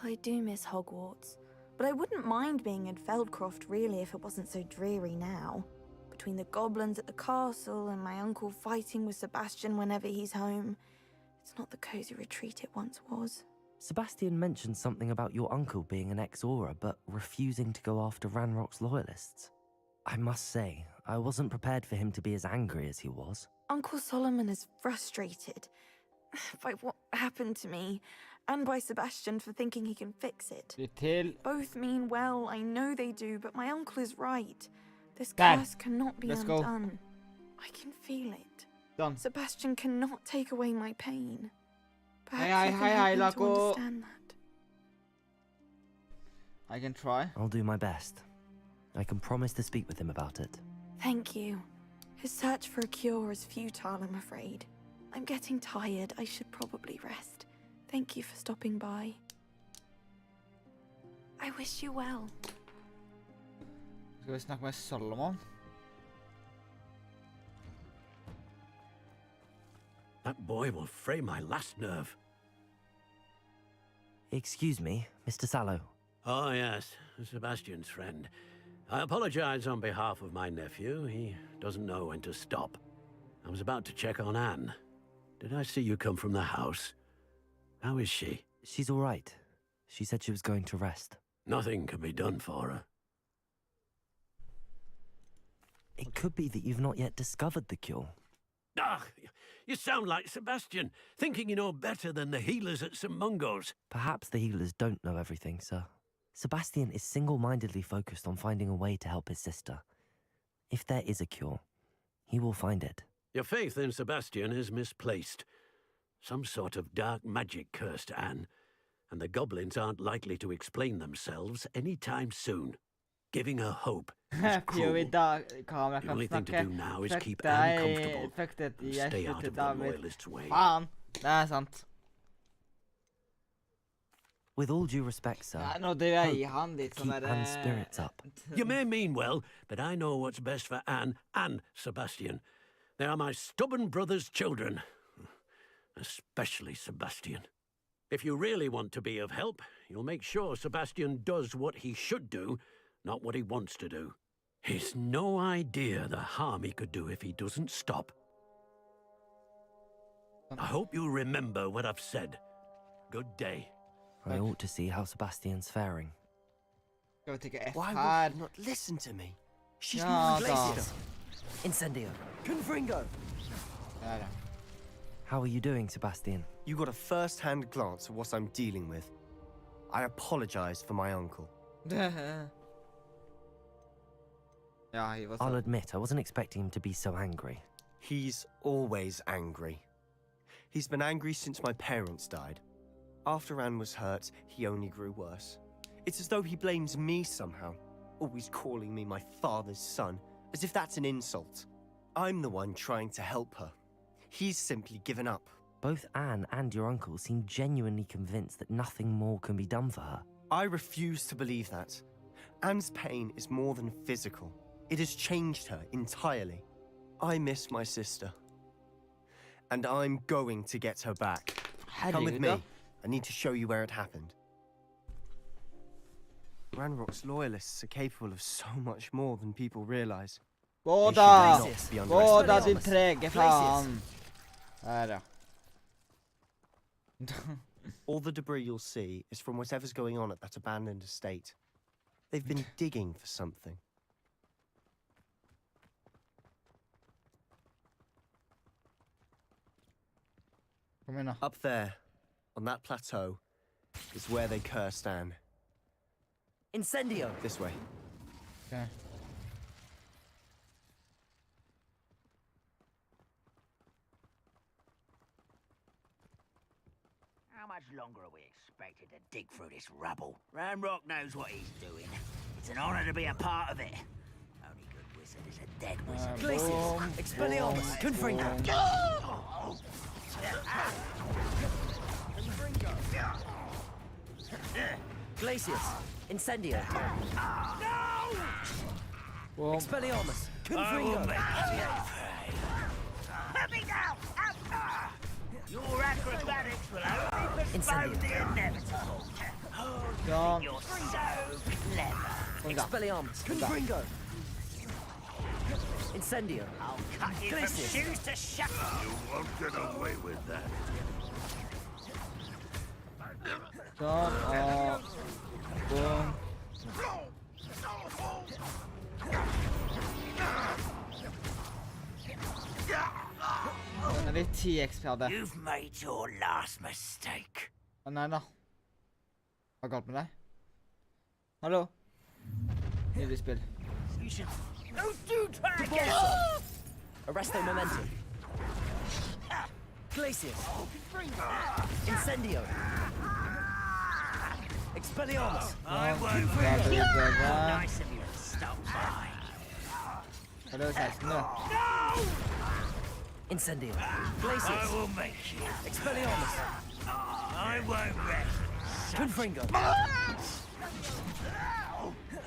I do miss Hogwarts, but I wouldn't mind being in Feldcroft really if it wasn't so dreary now. Between the goblins at the castle and my uncle fighting with Sebastian whenever he's home, it's not the cozy retreat it once was. Sebastian mentioned something about your uncle being an ex-Auror, but refusing to go after Ranrock's loyalists. I must say, I wasn't prepared for him to be as angry as he was. Uncle Solomon is frustrated by what happened to me, and by Sebastian for thinking he can fix it. Both mean well, I know they do, but my uncle is right. This Dad, curse cannot be let's go. undone. I can feel it. Done. Sebastian cannot take away my pain. Perhaps Hey, I can hey, help him to Laco. understand that. I can try. I'll do my best. I can promise to speak with him about it. Thank you. His search for a cure is futile, I'm afraid. I'm getting tired. I should probably rest. Thank you for stopping by. I wish you well. Skal vi snakke med Solomon? That boy will fray my last nerve. Excuse me, Mr. Sallow. Oh, yes, Sebastian's friend. I apologize on behalf of my nephew. He doesn't know when to stop. I was about to check on Anne. Did I see you come from the house? How is she? She's all right. She said she was going to rest. Nothing can be done for her. It could be that you've not yet discovered the cure. Ah, you sound like Sebastian, thinking you know better than the healers at St. Mungo's. Perhaps the healers don't know everything, sir. Sebastian is single-mindedly focused on finding a way to help his sister. If there is a cure, he will find it. Your faith in Sebastian is misplaced. Some sort of dark magic cursed Anne, and the goblins aren't likely to explain themselves anytime soon. Giving her hope is cruel. The only thing to do now is keep Anne comfortable and stay out of the loyalists' way. Faen, det er sant. With all due respect, sir, Ja, nå dør jeg i han litt keep sånn der... Anne's spirits up. You may mean well, but I know what's best for Anne and Sebastian. They are my stubborn brother's children. Especially Sebastian. If you really want to be of help, you'll make sure Sebastian does what he should do, not what he wants to do. He's no idea the harm he could do if he doesn't stop. I hope you remember what I've said. Good day. I ought to see how Sebastian's faring. Skal vi trykke F Why her? would you not listen to me? She's Ja, not da. Glacius. Incendio. Confringo. Der, ja. How are you doing, Sebastian? You got a first-hand glance at what I'm dealing with. I apologize for my uncle. Ja, he was I'll admit, I wasn't expecting him to be so angry. He's always angry. He's been angry since my parents died. After Anne was hurt, he only grew worse. It's as though he blames me somehow, always calling me my father's son, as if that's an insult. I'm the one trying to help her. He's simply given up. Both Anne and your uncle seem genuinely convinced that nothing more can be done for her. I refuse to believe that. Anne's pain is more than physical. It has changed her entirely. I miss my sister. And I'm going to get her back. Come with me. I need to show you where it happened. Ranrock's loyalists are capable of so much more than people realize. Gå da! Gå da, din trege faen! Der, ja. All the debris you'll see is from whatever's going on at that abandoned estate. They've been digging for something. Kom igjen da. Up there, on that plateau, is where they cursed Anne. Incendio! This way. Okay. How much longer are we expected to dig through this rubble? Ranrock knows what he's doing. It's an honor to be a part of it. Only good wizard is a dead wizard. Glacius! Expelliarmus! Confringo! Glacius! Incendio! Boom. Expelliarmus! Confringo! Let me down! Your acrobatics will only postpone the inevitable. Ja. You're so clever. Expelliarmus! Confringo! Incendio! I'll cut you from shoes to shackles. You won't get away with that. Sånn, og... Boom. Den er litt 10 XP av det. You've made your last mistake. Å nei da. Hva er galt med deg? Hallo? Nydelig spill. You should... Don't do try again! Arresto momentum! Glacius! Incendio! Expelliarmus! I won't Da blir det bra. Nice of you to stop by. Hallo, 16 da. Incendio! I Glacius! will make you. Expelliarmus! I won't rest. Confringo!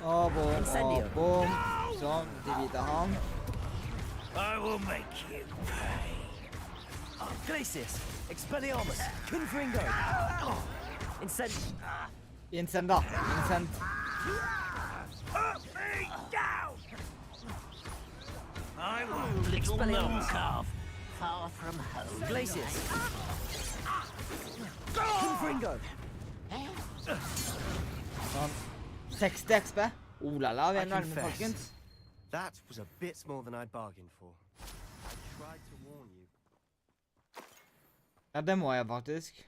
Boom, Incendio. boom. Sånn, divide han. I will make you pay. Glacius! Expelliarmus! Confringo! Incendio! Incend da. Incend. Put me down! I will little Expelliarmus. Moncalf, far from home. Glacius! Confringo! Sånn. 60 XP. Olala, vi I er nærmere, confess, folkens. that was a bit more than I'd bargained for. I tried to warn you. Ja, det må jeg faktisk.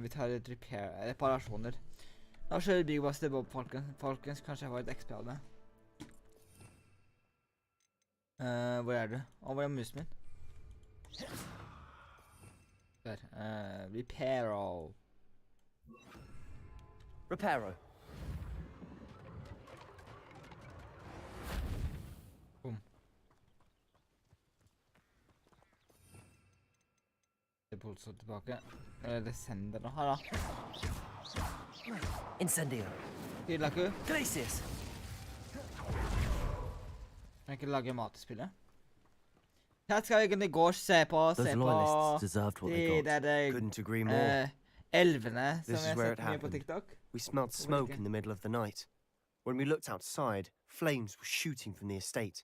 Vi tar litt reparasjoner. Da kjører Big Buster Bob, folkens. Kanskje jeg får et XP av det. Hvor er du? Hvor er musen min? Der. Reparo. Reparo. Boom. Det er så tilbake. Det sender nå her da. Incendio! Hyllaku. Glacius! Kan jeg ikke lage mat i spillet? Her skal vi kunne gå og se på, Those loyalists deserved what they got. Couldn't agree more. Elvene som This jeg is where har it sett mye på happened. TikTok. We smelled smoke in the middle of the night. When we looked outside, flames were shooting from the estate.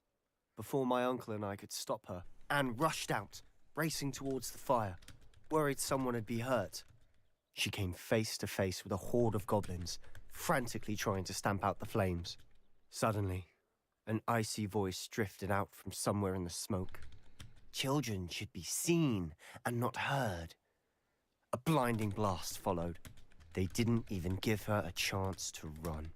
Before my uncle and I could stop her, Anne rushed out, racing towards the fire, worried someone had been hurt. She came face to face with a horde of goblins, frantically trying to stamp out the flames. Suddenly, an icy voice drifted out from somewhere in the smoke. Children should be seen and not heard. A blinding blast followed. They didn't even give her a chance to run.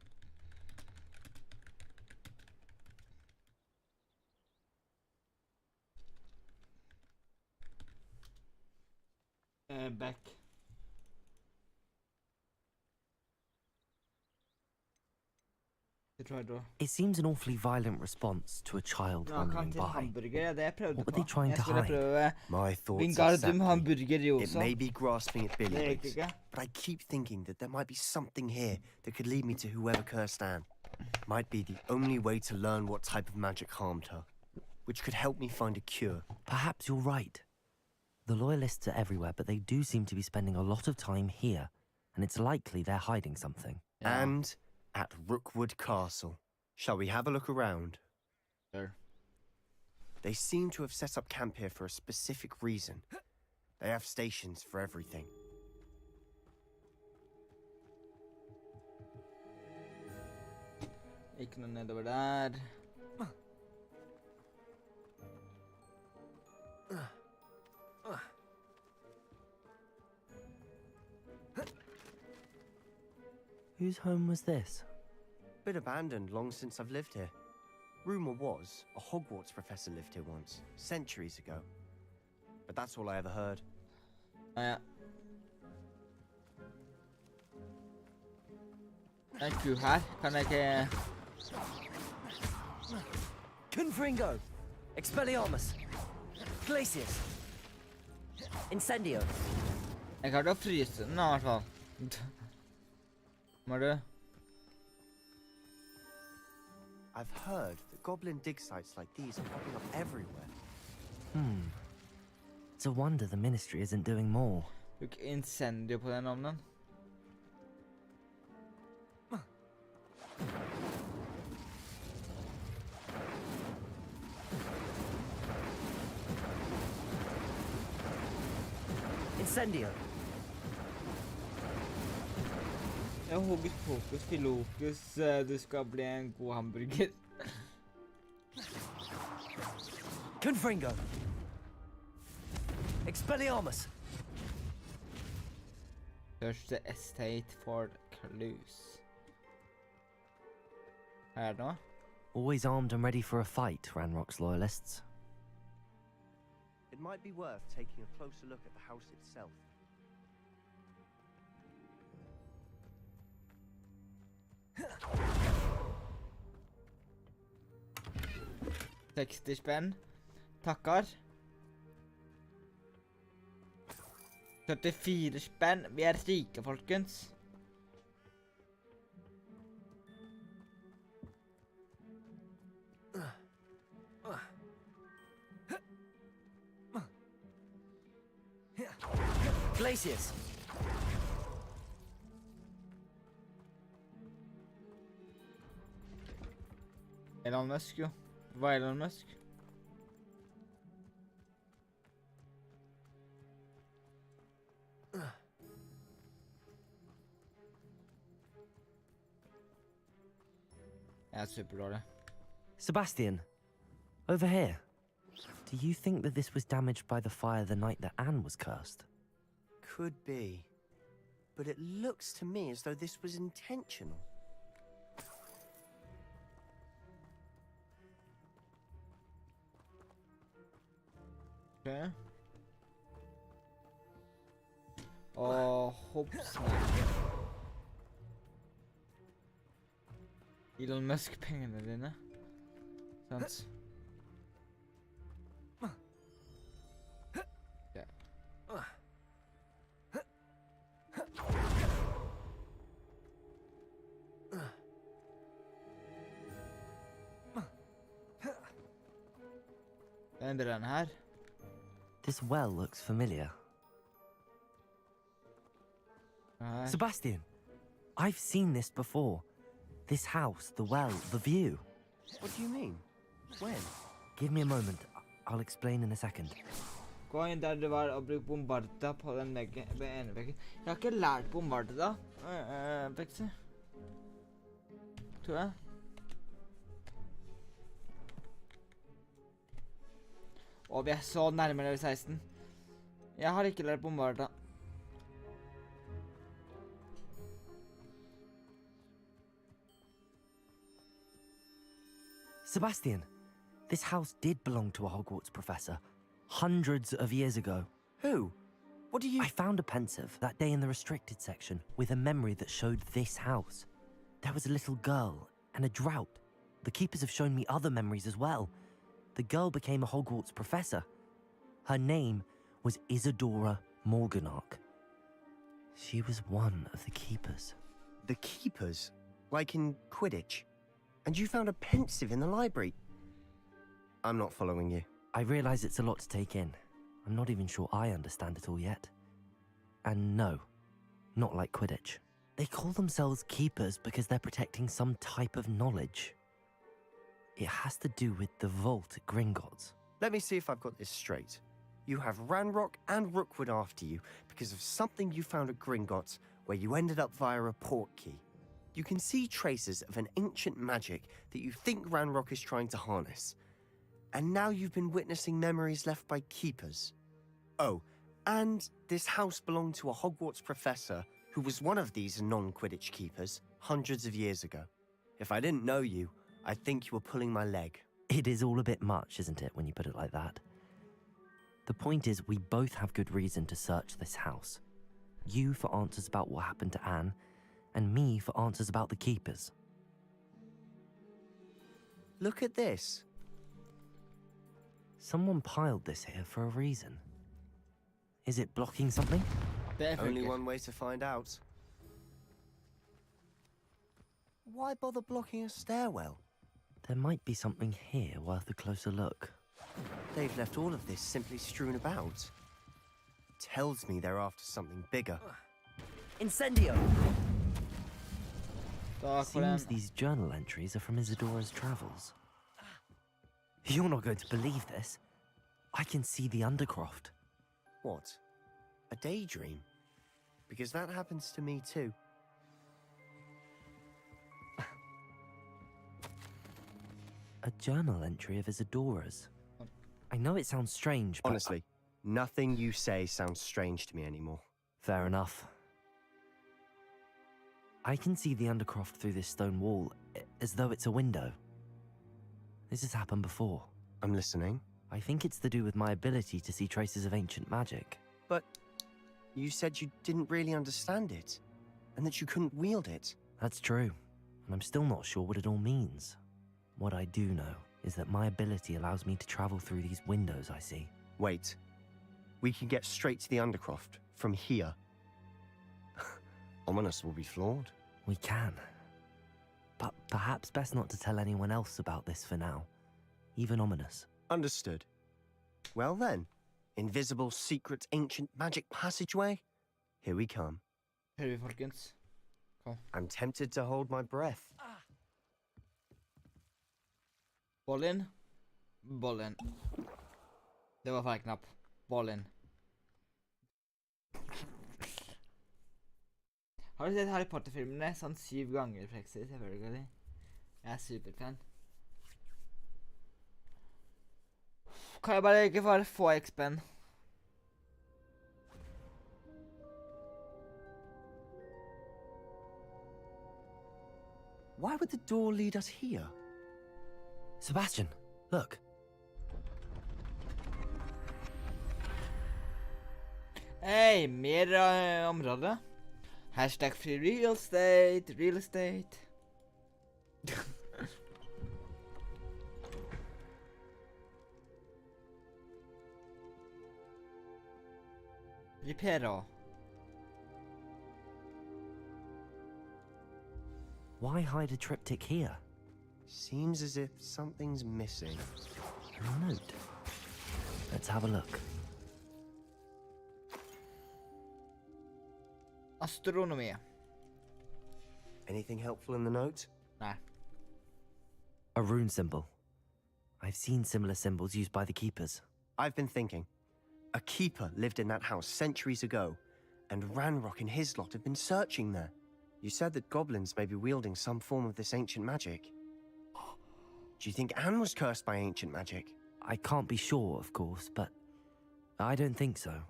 Back. It seems an awfully violent response to a child wandering by. What were they trying to hide? My thoughts Wingardium exactly. hamburger It may be grasping at Billy Det Wings, ikke. but I keep thinking that there might be something here that could lead me to whoever cursed Anne. Might be the only way to learn what type of magic harmed her, which could help me find a cure. Perhaps you're right. The Loyalists are everywhere, but they do seem to be spending a lot of time here, and it's likely they're hiding something. And at Rookwood Castle. Shall we have a look around? Sure. They seem to have set up camp here for a specific reason. They have stations for everything. Ikke noe nedover der. Whose home was this? Been abandoned long since I've lived here. Rumor was a Hogwarts professor lived here once, centuries ago. But that's all I ever heard. Ja. En ku her. Kan jeg ikke... Confringo! Expelliarmus! Glacius! Incendio! Jeg klarte å fryse den i hvert fall. Må du? I've heard that goblin dig sites like these are popping up everywhere. It's a wonder the Ministry isn't doing more. Bruk incendio på den ovnen. Incendio! Ja, hokus pokus filokus, du skal bli en god hamburger. Confringo! Expelliarmus! Search the estate for clues. Her nå? Always armed and ready for a fight, Ranrock's Loyalists. It might be worth taking a closer look at the house itself. 60 spenn. Takkar. 74 spenn. Vi er rike, folkens. Glacius! Elon Musk, jo. Hva er Elon Musk? Jeg er superdårlig. Sebastian, over here. Do you think that this was damaged by the fire the night that Anne was cursed? Could be. But it looks to me as though this was intentional. Okay. Hopps. Elon Musk-pengene dine. Sant? Den her. This well looks familiar. Sebastian, I've seen this before. This house, the well, the view. What do you mean? When? Give me a moment. I'll explain in a second. Gå inn der det var å bruke bombarda på den veggen, ved ene veggen. Jeg har ikke lært bombarda da, Bexi. Tror jeg. Og vi er så nærmere level 16. Jeg har ikke lært bombarda. Sebastian, this house did belong to a Hogwarts professor hundreds of years ago. Who? What do you... I found a pensive that day in the restricted section with a memory that showed this house. There was a little girl and a drought. The keepers have shown me other memories as well. The girl became a Hogwarts professor. Her name was Isadora Morganach. She was one of the keepers. The keepers? Like in Quidditch? And you found a pensive in the library? I'm not following you. I realize it's a lot to take in. I'm not even sure I understand it all yet. And no, not like Quidditch. They call themselves keepers because they're protecting some type of knowledge. It has to do with the vault at Gringotts. Let me see if I've got this straight. You have Ranrock and Rookwood after you because of something you found at Gringotts where you ended up via a port key. You can see traces of an ancient magic that you think Ranrock is trying to harness. And now you've been witnessing memories left by keepers. Oh, and this house belonged to a Hogwarts professor who was one of these non-Quidditch keepers hundreds of years ago. If I didn't know you, I'd think you were pulling my leg. It is all a bit much, isn't it, when you put it like that? The point is, we both have good reason to search this house. You for answers about what happened to Anne, and me for answers about the keepers. Look at this. Someone piled this here for a reason. Is it blocking something? Only one way to find out. Why bother blocking a stairwell? There might be something here worth a closer look. They've left all of this simply strewn about. Tells me they're after something bigger. Incendio! Seems these journal entries are from Isadora's travels. You're not going to believe this. I can see the Undercroft. What? A daydream? Because that happens to me too. A journal entry of Isadora's. I know it sounds strange, but... Honestly, nothing you say sounds strange to me anymore. Fair enough. I can see the Undercroft through this stone wall, as though it's a window. This has happened before. I'm listening. I think it's to do with my ability to see traces of ancient magic. But you said you didn't really understand it, and that you couldn't wield it. That's true, and I'm still not sure what it all means. What I do know is that my ability allows me to travel through these windows I see. Wait. We can get straight to the Undercroft from here. Ominous will be flawed. We can. But perhaps best not to tell anyone else about this for now. Even Ominous. Understood. Well then, invisible, secret, ancient magic passageway? Here we come. Here we folkens. Kom. I'm tempted to hold my breath. Bollen. Bollen. Det var feil knapp. Bollen. Har du sett Harry Potter-filmene sånn 7 ganger, Plexi? Selvfølgelig. Jeg er superfan. Kan jeg bare ikke bare få XP-en? Why would the door lead us here? Sebastian, look. Hei, mer område. Hashtag free real estate, real estate. Reparo. Why hide a triptych here? Seems as if something's missing. A note. Let's have a look. Astronomy. Anything helpful in the note? Nah. A rune symbol. I've seen similar symbols used by the keepers. I've been thinking. A keeper lived in that house centuries ago, and Ranrock and his lot have been searching there. You said that goblins may be wielding some form of this ancient magic. Do you think Anne was cursed by ancient magic? I can't be sure, of course, but I don't think so.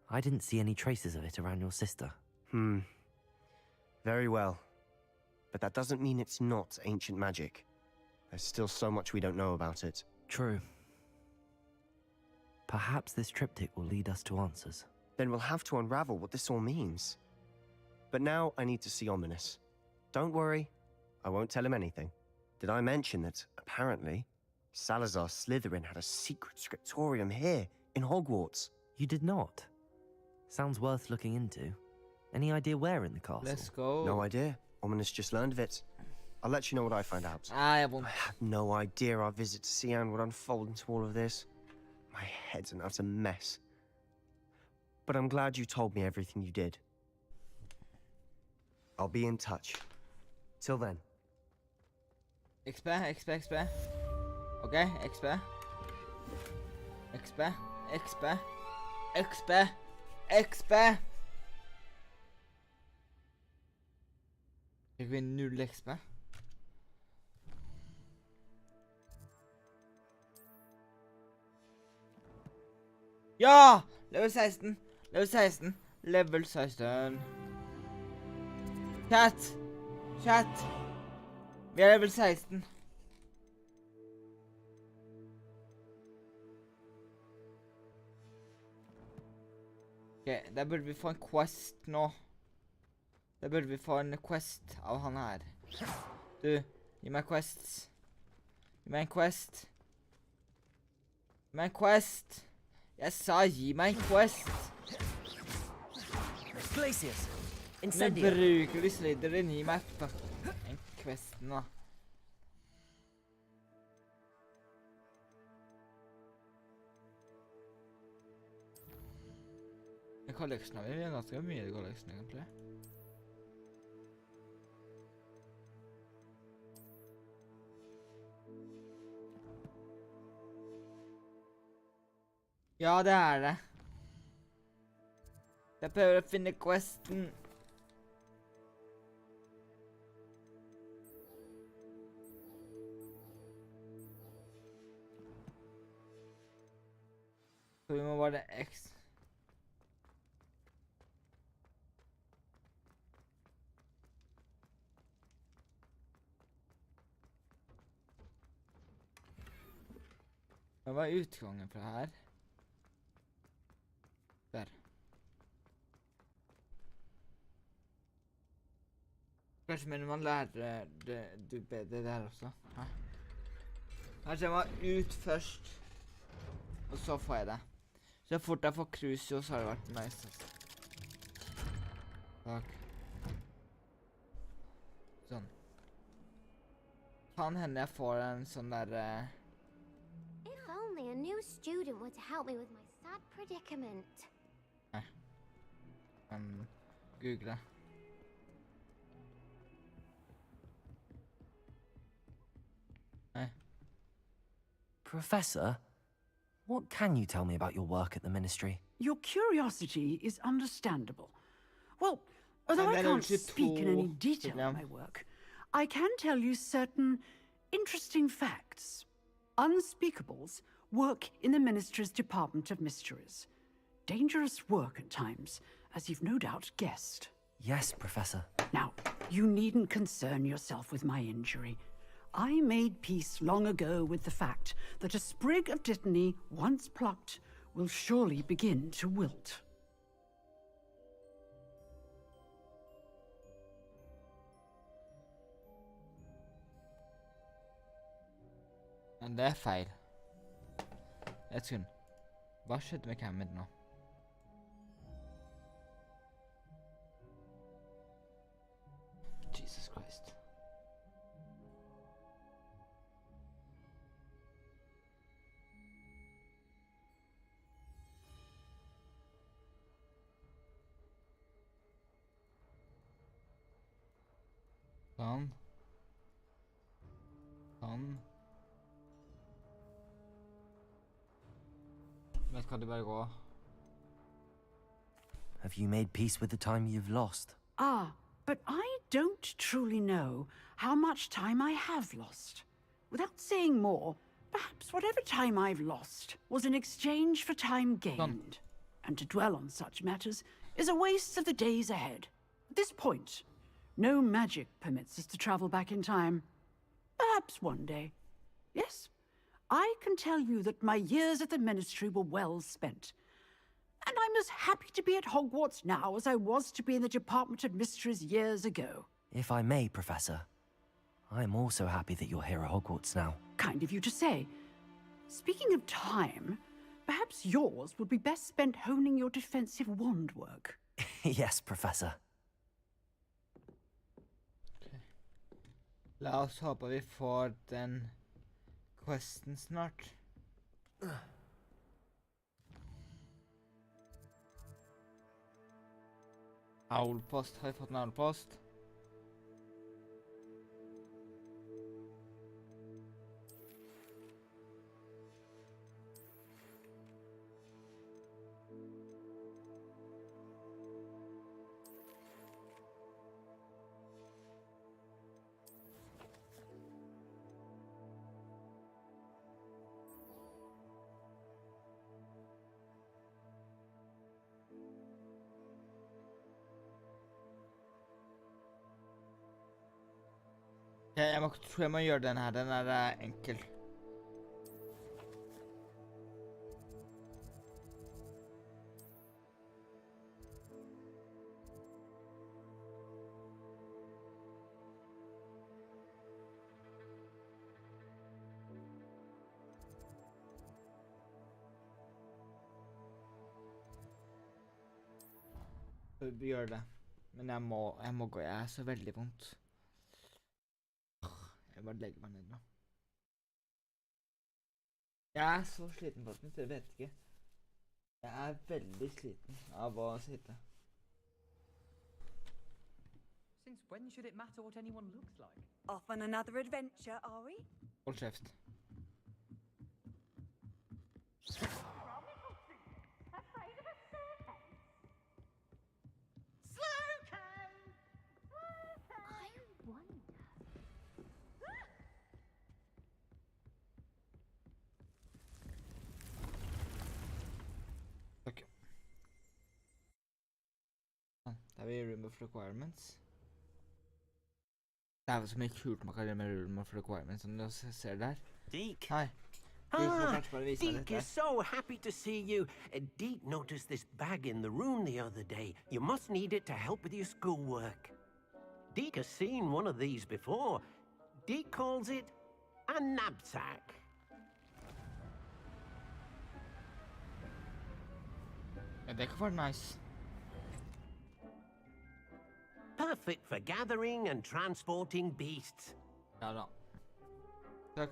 I didn't see any traces of it around your sister. Very well. But that doesn't mean it's not ancient magic. There's still so much we don't know about it. True. Perhaps this triptych will lead us to answers. then we'll have to unravel what this all means. But now I need to see Ominous. Don't worry, I won't tell him anything. Did I mention that, apparently, Salazar Slytherin had a secret scriptorium here in Hogwarts? You did not? Sounds worth looking into. Any idea where in the castle? Let's go. No idea. Ominous just learned of it. I'll let you know what I find out. I won't. I had no idea our visit to Cian would unfold into all of this. My head's an utter mess. But I'm glad you told me everything you did. I'll be in touch. Till then. XP. Okay, XP. Fikk vi 0 XP? Ja! Level 16. Level 16. Chat. Vi er level 16. Ok, da burde vi få en quest nå. Da burde vi få en quest av han her. Du, gi meg quests. Gi meg en quest. Jeg sa gi meg en quest. Glacius, Men incendio. bruker du Slytherin, gi meg en quest nå. Collection vi har ganske mye collection egentlig. Ja, det er det. Jeg prøver å finne questen. Så vi må bare X. Hva var utgangen fra her? Der. Kanskje mener man lærer det der også. Hæ? Kanskje jeg må ut først, og så får jeg det. Så fort jeg får Crucio, så har det vært nice. Takk. Sånn. Kan hende jeg får en sånn der... If only a new student were to help me with my sad predicament. Nei. Google. Nei. Professor, what can you tell me about your work at the Ministry? Your curiosity is understandable. Well, although I can't speak in any detail of my work, I can tell you certain interesting facts. Unspeakables work in the Ministry's Department of Mysteries. Dangerous work at times, as you've no doubt guessed. Yes, Professor. Now, you needn't concern yourself with my injury. I made peace long ago with the fact that a sprig of dittany, once plucked, will surely begin to wilt. Men det er feil. Et sekund. Hva skjedde med cammet nå? Jesus Christ. Sånn. Sånn. Have you made peace with the time you've lost? Ah, but I don't truly know how much time I have lost. Without saying more, perhaps whatever time I've lost was in exchange for time gained. And to dwell on such matters is a waste of the days ahead. At this point, no magic permits us to travel back in time. Perhaps one day. Yes, I can tell you that my years at the Ministry were well spent. And I'm as happy to be at Hogwarts now as I was to be in the Department of Mysteries years ago. If I may, Professor, I'm also happy that you're here at Hogwarts now. Kind of you to say. Speaking of time, perhaps yours would be best spent honing your defensive wand work. Yes, Professor. Okay. La oss håpe vi får den questen snart. Owlpost. Har vi fått en owlpost? Jeg tror jeg må gjøre den her. Den er enkel. Vi gjør det. Men jeg må gå. Jeg er så veldig vondt. Jeg bare legger meg ned nå. Jeg er så sliten, folkens. Dere vet ikke. Jeg er veldig sliten av å sitte. Since when should it matter what anyone looks like? Off on another adventure, are we? Hold kjeft. Da er vi i Room of Requirements. Det er så mye kult man kan gjøre med Room of Requirements, som du ser der. Deke. Hei. Deke is so happy to see you. Deke noticed this bag in the room the other day. You must need it to help with your schoolwork. Deke has seen one of these before. Deke calls it a knapsack. Ja, det kan være nice. Perfect for gathering and transporting beasts. Ja da. Takk.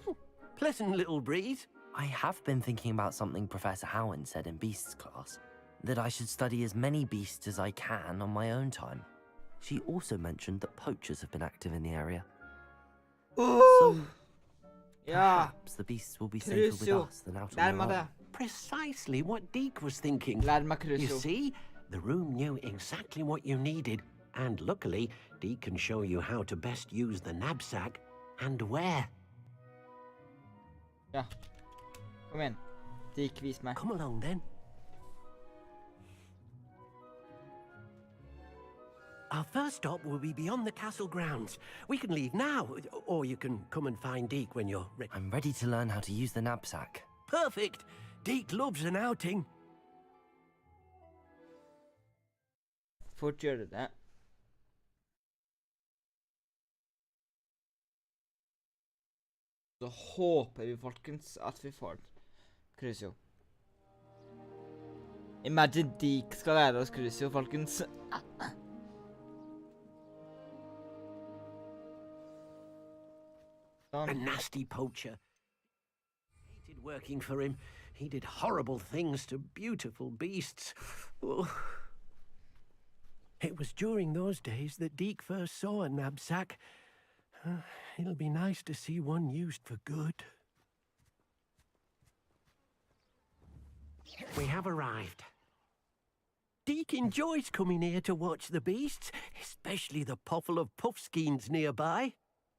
Pleasant little breeze. I have been thinking about something Professor Howen said in Beasts class, that I should study as many beasts as I can on my own time. She also mentioned that poachers have been active in the area. So, perhaps the beasts will be safer with us than out on their own. Precisely what Deke was thinking. You see, the room knew exactly what you needed, and luckily, Deke can show you how to best use the knapsack and where. Ja. Kom igjen. Deke, vis meg. Come along then. Our first stop will be beyond the castle grounds. We can leave now, or you can come and find Deke when you're ready. I'm ready to learn how to use the knapsack. Perfect! Deke loves an outing. Fort gjøre det. Så håper vi, folkens, at vi får Crucio. Imagine Deke skal lære oss Crucio, folkens. A nasty poacher. Hated working for him. He did horrible things to beautiful beasts. Oh. It was during those days that Deke first saw a knapsack. It'll be nice to see one used for good. We have arrived. Deke enjoys coming here to watch the beasts, especially the potful of puffskeins nearby.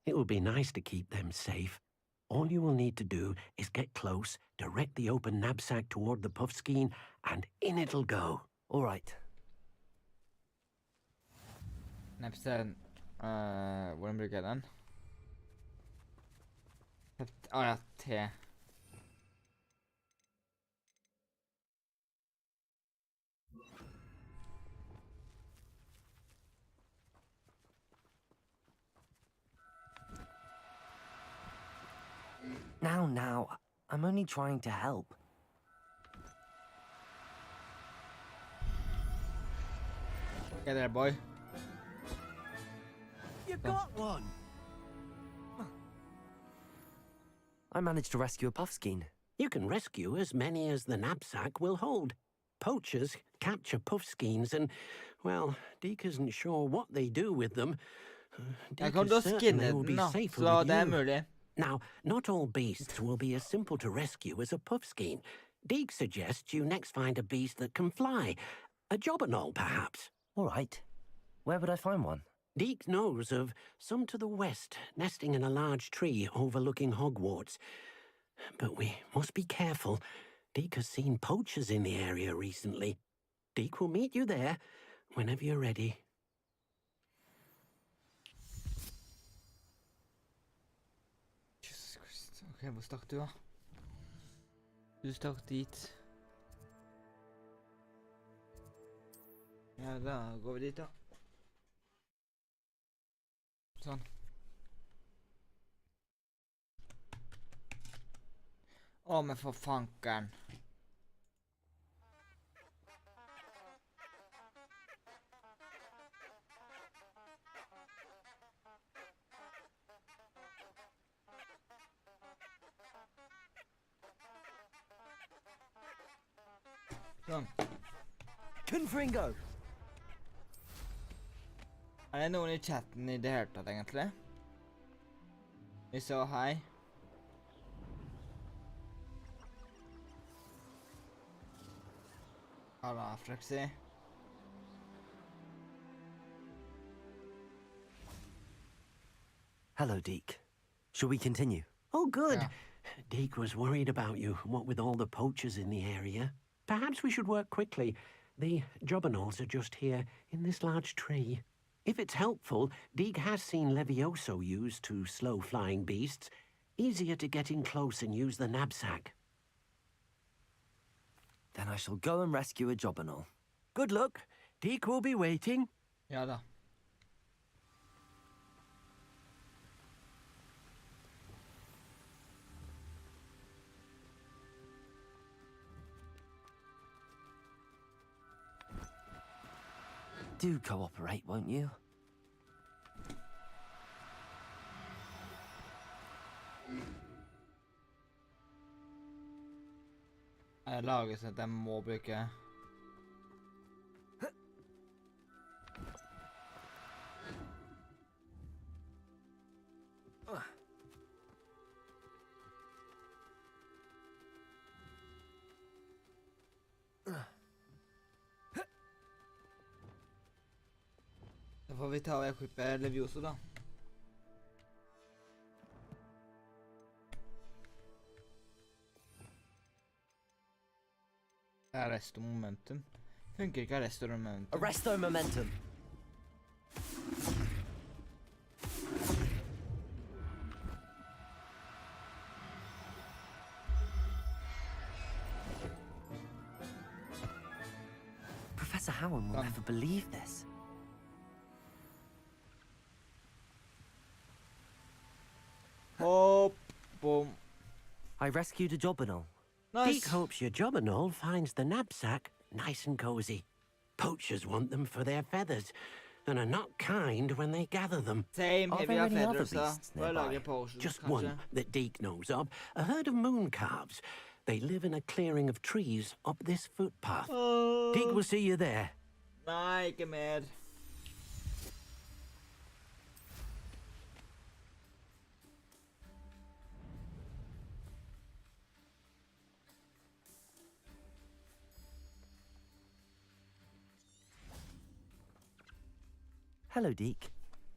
It will be nice to keep them safe. All you will need to do is get close, direct the open knapsack toward the puffskein, and in it'll go. All right. Knapsack, hvordan bruker jeg den? Ja, T. Now. I'm only trying to help. Get there, boy. You got one! I managed to rescue a puffskein. You can rescue as many as the knapsack will hold. Poachers capture puffskeins and, well, Deke isn't sure what they do with them. Jeg kommer til å skinne den, da, så det mulig. Now, not all beasts will be as simple to rescue as a puffskein. Deke suggests you next find a beast that can fly. A jobberknoll, perhaps. All right. Where would I find one? Deke knows of some to the west, nesting in a large tree overlooking Hogwarts. But we must be careful. Deke has seen poachers in the area recently. Deke will meet you there whenever you're ready. Jesus Christ. Ok, hvor stakk du da? Du stakk dit. Ja, da går vi dit da. Sånn. Å, men for fankeren. Sånn. Confringo! Det noen i chatten i det hele tatt, egentlig? Vi så hei. Halla, Frexy. Hello, Deke. Shall we continue? Oh, good. Yeah. Deke was worried about you, what with all the poachers in the area. Perhaps we should work quickly. The jobberknolls are just here, in this large tree. If it's helpful, Deke has seen Levioso used to slow flying beasts. Easier to get in close and use the knapsack. Then I shall go and rescue a jobberknoll. Good luck. Deke will be waiting. Ja da. Do cooperate, won't you? Jeg lager sånn at jeg må bruke. Da får vi ta og equippe Levioso da. Arresto momentum. Funker ikke arresto momentum. Arresto momentum. Professor Howard will never believe this. Hop, boom. I rescued a jobberknoll. Nice. Deke hopes your jobberknoll finds the knapsack nice and cozy. Poachers want them for their feathers, and are not kind when they gather them. Same, Are heavy there any other feathers, beasts nearby? Just one that Deke knows of. A herd of moon calves. They live in a clearing of trees up this footpath. Deke will see you there. Nei, ikke mer. Hello, Deke.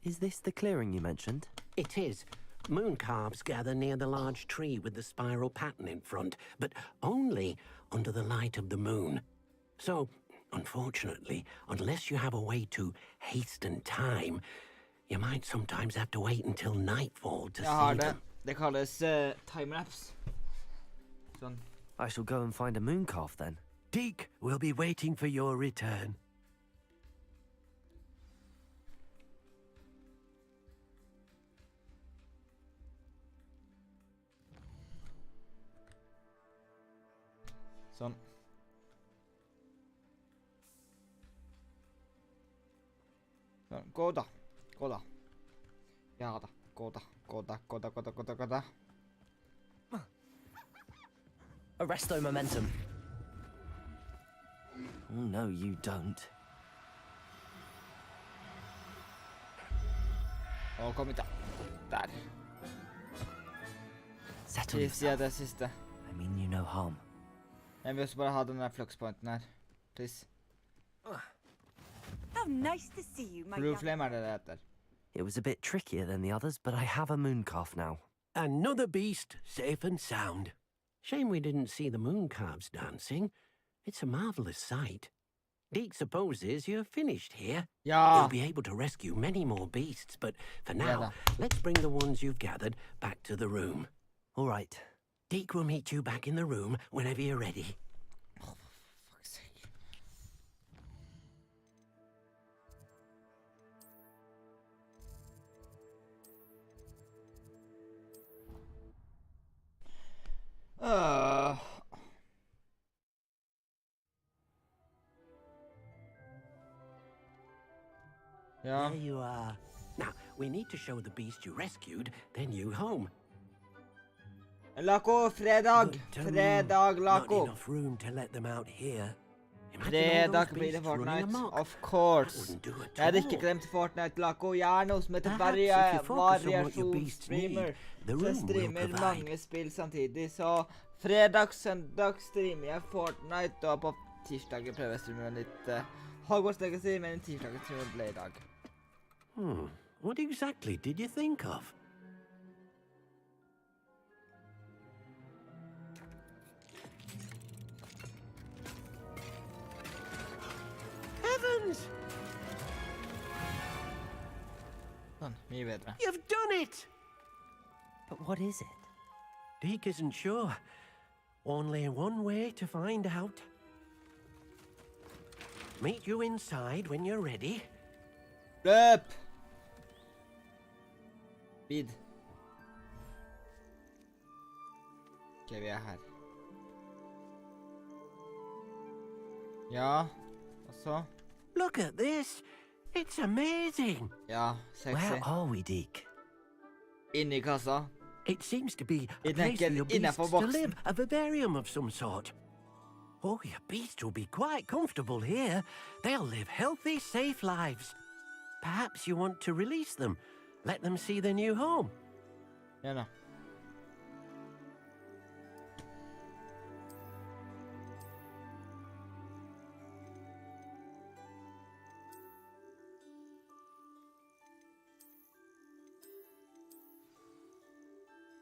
Is this the clearing you mentioned? It is. Moon calves gather near the large tree with the spiral pattern in front, but only under the light of the moon. So, unfortunately, unless you have a way to hasten time, you might sometimes have to wait until nightfall to see them. Det kalles timelapse. Sånn. I shall go and find a moon calf then. Deke will be waiting for your return. Sånn. Sånn. Gå da. Gå da. Ja da. Gå da. Gå da. Gå da. Gå da. Gå da. Gå da. Arresto momentum. Oh, no, you don't. Og kom hit da. Der. Settle Siste, ja, yourself. det siste. I mean you no harm. Jeg vil også bare ha den der fluxpointen her. Please. How nice to see you, my Blue young... flame er det det heter. It was a bit trickier than the others, but I have a moon calf now. Another beast, safe and sound. Shame we didn't see the moon calves dancing. It's a marvelous sight. Deke supposes you're finished here. Ja. You'll be able to rescue many more beasts, but for Ja now, da. let's bring the ones you've gathered back to the room. All right. Deke will meet you back in the room whenever you're ready. Oh, for fuck's sake. Ja. There you are. Now, we need to show the beast you rescued their new home. Laco, fredag! But, Fredag, not Laco! enough room to let them out here. Imagine all Fredag those blir det beasts running Fortnite. amok. Of course. That wouldn't do at Jeg hadde all. ikke glemt Fortnite, Laco. Jeg er noe som heter Perhaps if you focus on what your beasts need, variasjonsstreamer. the Så jeg room will streamer provide. mange spill samtidig. Så fredag, søndag streamer jeg Fortnite, og på tirsdager prøver jeg å streame litt Hogwarts Legacy, men tirsdager streamer jeg Blade Dag. What exactly did you think of? Heavens! Sånn, mye bedre. You've done it! But what is it? Deke isn't sure. Only one way to find out. Meet you inside when you're ready. Løp! Speed. Ok, vi er her. Ja, og så? Look at this. It's amazing. Ja, sexy. Where are we, Deke? Inni kassa. It seems to be a Innenfor- place for your beasts innenfor to boksen. live, a vivarium of some sort. Oh, your beasts will be quite comfortable here. They'll live healthy, safe lives. Perhaps you want to release them. Let them see their new home. Ja da.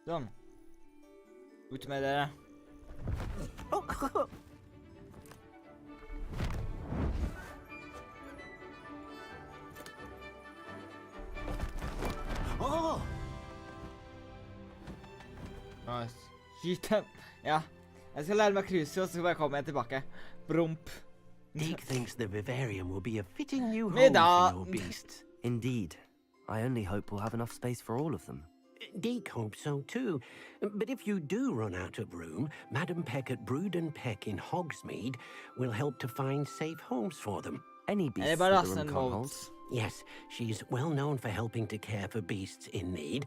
Sånn. Ut med dere. Oh! Nice. Skyt dem. Ja. Jeg skal lære meg cruise, og så bare kommer jeg tilbake. Brump. Deke thinks the vivarium will be a fitting new home Middag. for your beasts. Indeed. I only hope we'll have enough space for all of them. Deke hopes so too. But if you do run out of room, Madam Peck at Brood and Peck in Hogsmeade will help to find safe homes for them. Any beasts Anybody that else the room in can't hold? boats? Yes, she's well known for helping to care for beasts in need,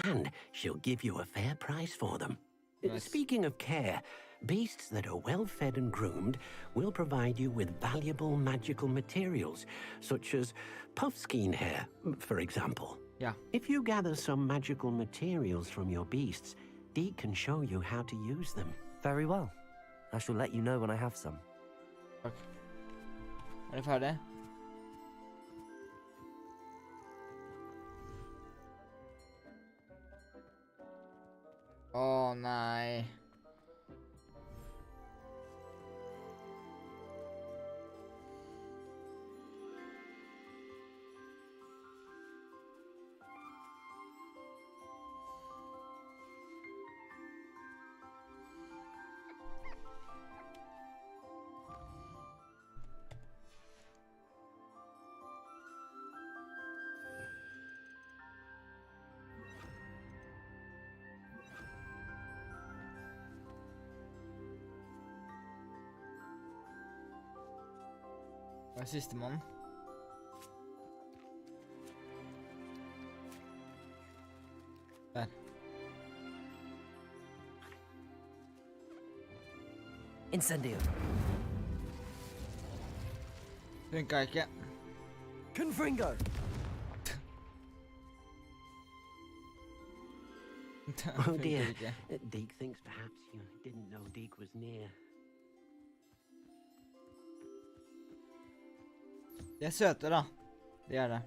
and she'll give you a fair price for them. Nice. Speaking of care, beasts that are well fed and groomed will provide you with valuable magical materials, such as puffskein hair, for example. Ja. If you gather some magical materials from your beasts, Deke can show you how to use them. Very well. I shall let you know when I have some. Takk. Er du ferdig? Å nei. Hva er siste mann? Der. Incendio. Funka ikke. Confringo. Oh dear. Deke thinks perhaps you didn't know Deke was near. De er søte da. De er det.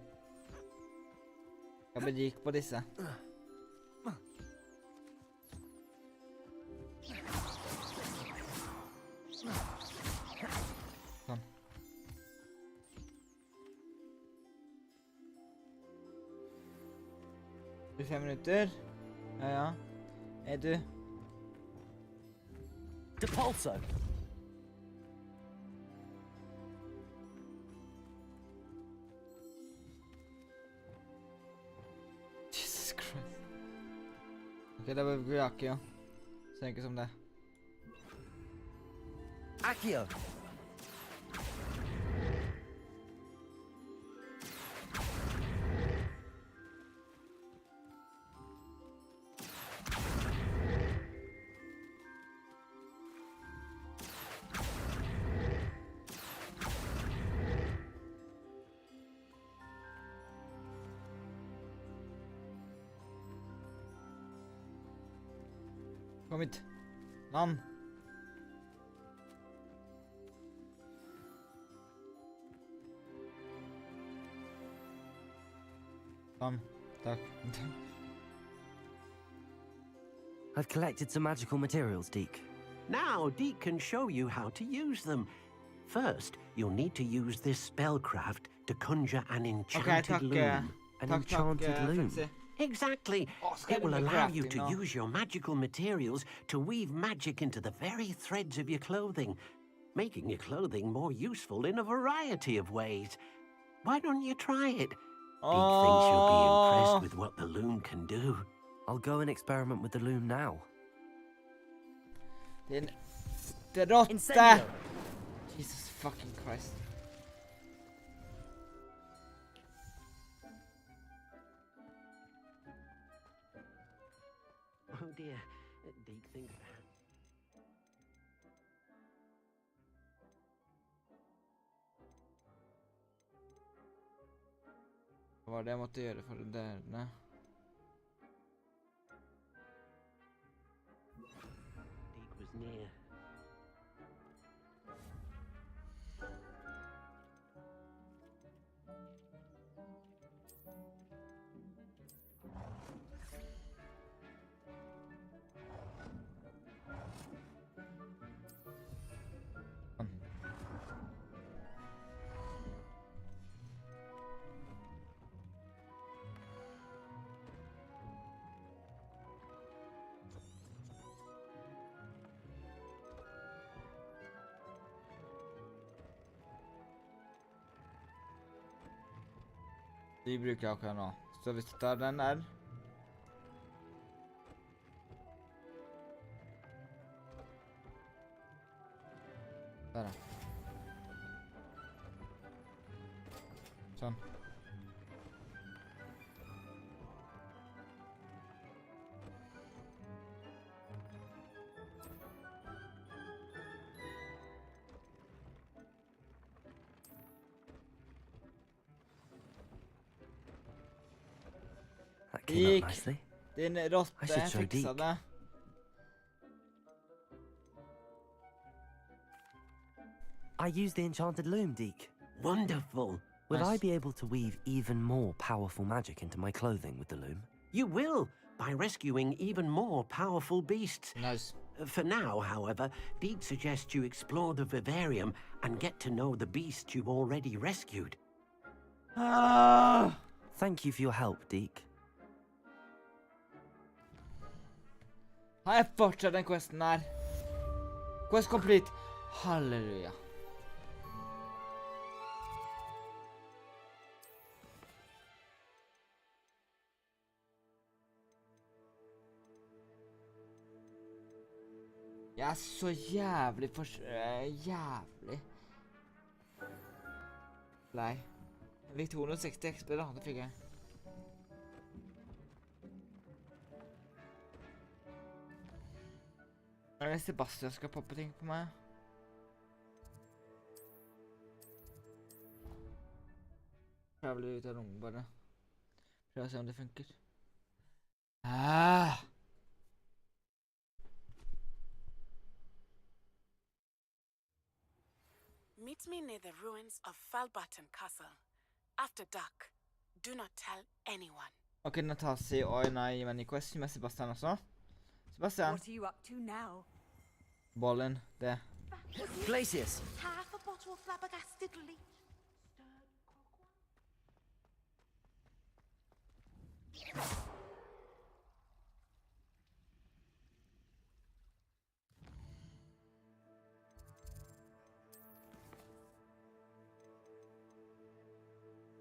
Jeg blir rik på disse. Sånn. Du 5 minutter. Ja, ja. Er du? Depulso. Jesus Christ. Ok, det var Guyaki, ja. Ser ikke som det. Accio. Kom hit. Navn. Sånn. Takk. I've collected some magical materials, Deke. Now Deke can show you how to use them. First, you'll need to use this spellcraft to conjure an enchanted loom. An enchanted loom? Exactly. It will allow you to use your magical materials to weave magic into the very threads of your clothing, making your clothing more useful in a variety of ways. Why don't you try it? Deke thinks you'll be impressed with what the loom can do. I'll go and experiment with the loom now. Din rotte! Incendio. Jesus fucking Christ. Oh dear. Deke thinks perhaps. Hva var det jeg måtte gjøre for det der? Deke was near. De bruker jeg akkurat nå. Så hvis du tar den der. Der da. Sånn. That came out Gikk. nicely. Din I rotte should show fiksa Deke. det. I used the enchanted loom, Deke. Wonderful. Will I Nice. be able to weave even more powerful magic into my clothing with the loom? You will, by rescuing even more powerful beasts. Nice. For now, however, Deke suggests you explore the vivarium and get to know the beasts you've already rescued. Thank you for your help, Deke. Har jeg fortsatt den questen der? Quest complete. Halleluja. Jeg er så jævlig jævlig. Lei. Jeg fikk 260 XP da, det fikk jeg. Er det Sebastian skal poppe ting på meg? Prøver litt ut av rommet bare. Prøver å se om det funker. Meet me near the ruins of Falbaton Castle. After dark. Do not tell anyone. Ok, Natasi, oi nei, men i quest med Sebastian også. Sebastian. What are you up to now? Bollen, det. Glacius. Half a bottle of flabbergasted leech.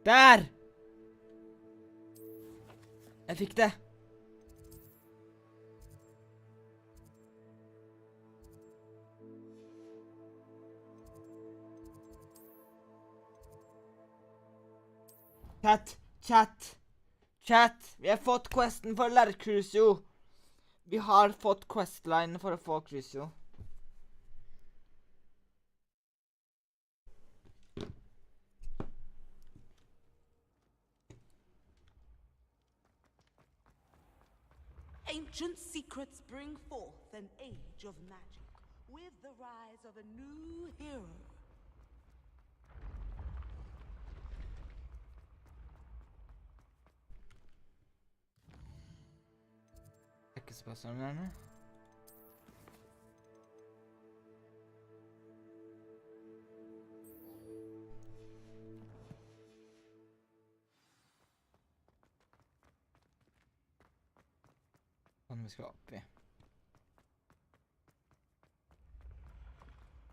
Der! Jeg fikk det. Chat. Vi har fått questen for å lære Crucio. Vi har fått questline for å få Crucio. Ancient secrets bring forth an age of magic, with the rise of a new hero. Ikke Sebastian der nå. Vi skal opp i.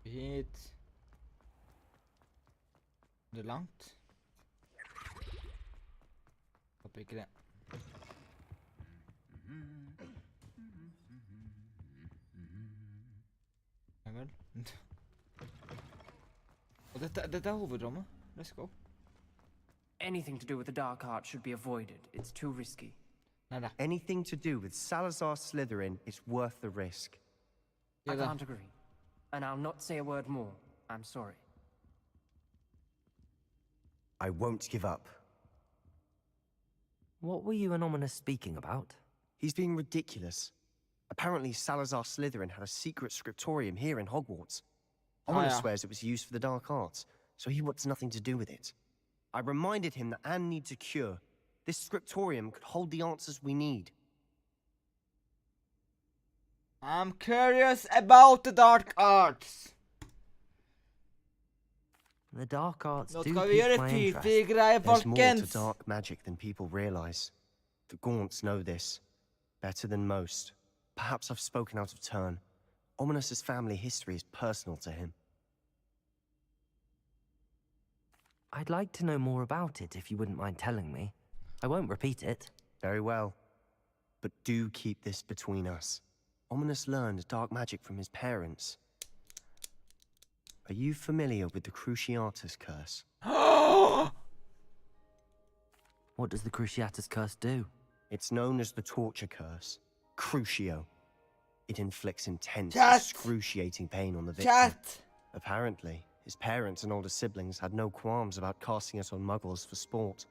Hit. Det er langt. Håper ikke det. Ja vel. Og dette er hovedrommet. Let's go. Anything to do with the dark art should be avoided. It's too risky. Anything to do with Salazar Slytherin is worth the risk. I can't agree. And I'll not say a word more. I'm sorry. I won't give up. What were you and Ominous speaking about? He's being ridiculous. Apparently Salazar Slytherin had a secret scriptorium here in Hogwarts. Ominous swears it was used for the dark arts, so he wants nothing to do with it. I reminded him that Anne needs a cure. This scriptorium could hold the answers we need. I'm curious about the dark arts. The dark arts Nå do skal vi gjøre pique my interest. fy-fy-greier, There's more to folkens. dark magic than people realize. The Gaunts know this better than most. Perhaps I've spoken out of turn. Ominous's family history is personal to him. I'd like to know more about it if you wouldn't mind telling me. I won't repeat it. Very well. But do keep this between us. Ominous learned dark magic from his parents. Are you familiar with the Cruciatus Curse? What does the Cruciatus Curse do? It's known as the Torture Curse. Crucio. It inflicts intense, Chat! excruciating pain on the victim. Chat! Apparently, his parents and older siblings had no qualms about casting it on muggles for sport.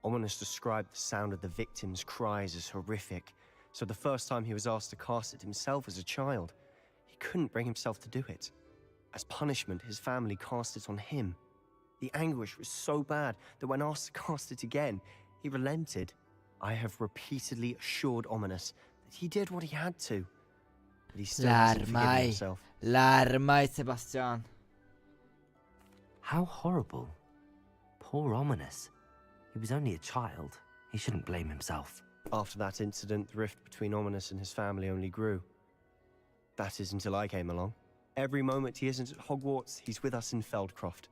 Ominous described the sound of the victim's cries as horrific, so the first time he was asked to cast it himself as a child, he couldn't bring himself to do it. As punishment, his family cast it on him. The anguish was so bad that when asked to cast it again, he relented. I have repeatedly assured Ominous that he did what he had to, but he still hasn't forgiven himself. Lær meg, Sebastian. How horrible. Poor Ominous. He was only a child. He shouldn't blame himself. After that incident, the rift between Ominous and his family only grew. That is until I came along. Every moment he isn't at Hogwarts, he's with us in Feldcroft.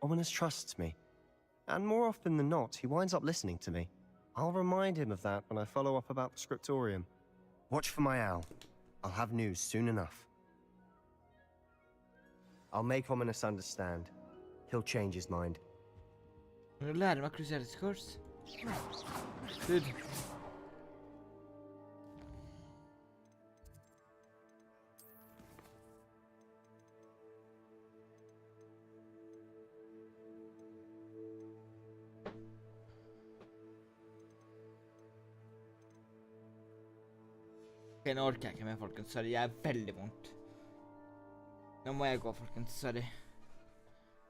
Ominous trusts me. And more often than not, he winds up listening to me. I'll remind him of that when I follow up about the scriptorium. Watch for my owl. I'll have news soon enough. I'll make Ominous understand. He'll change his mind. Kan du lære meg kurs? Dude. Ok, nå orker jeg ikke mer, folkens. Sorry, jeg er veldig vondt. Nå må jeg gå, folkens. Sorry.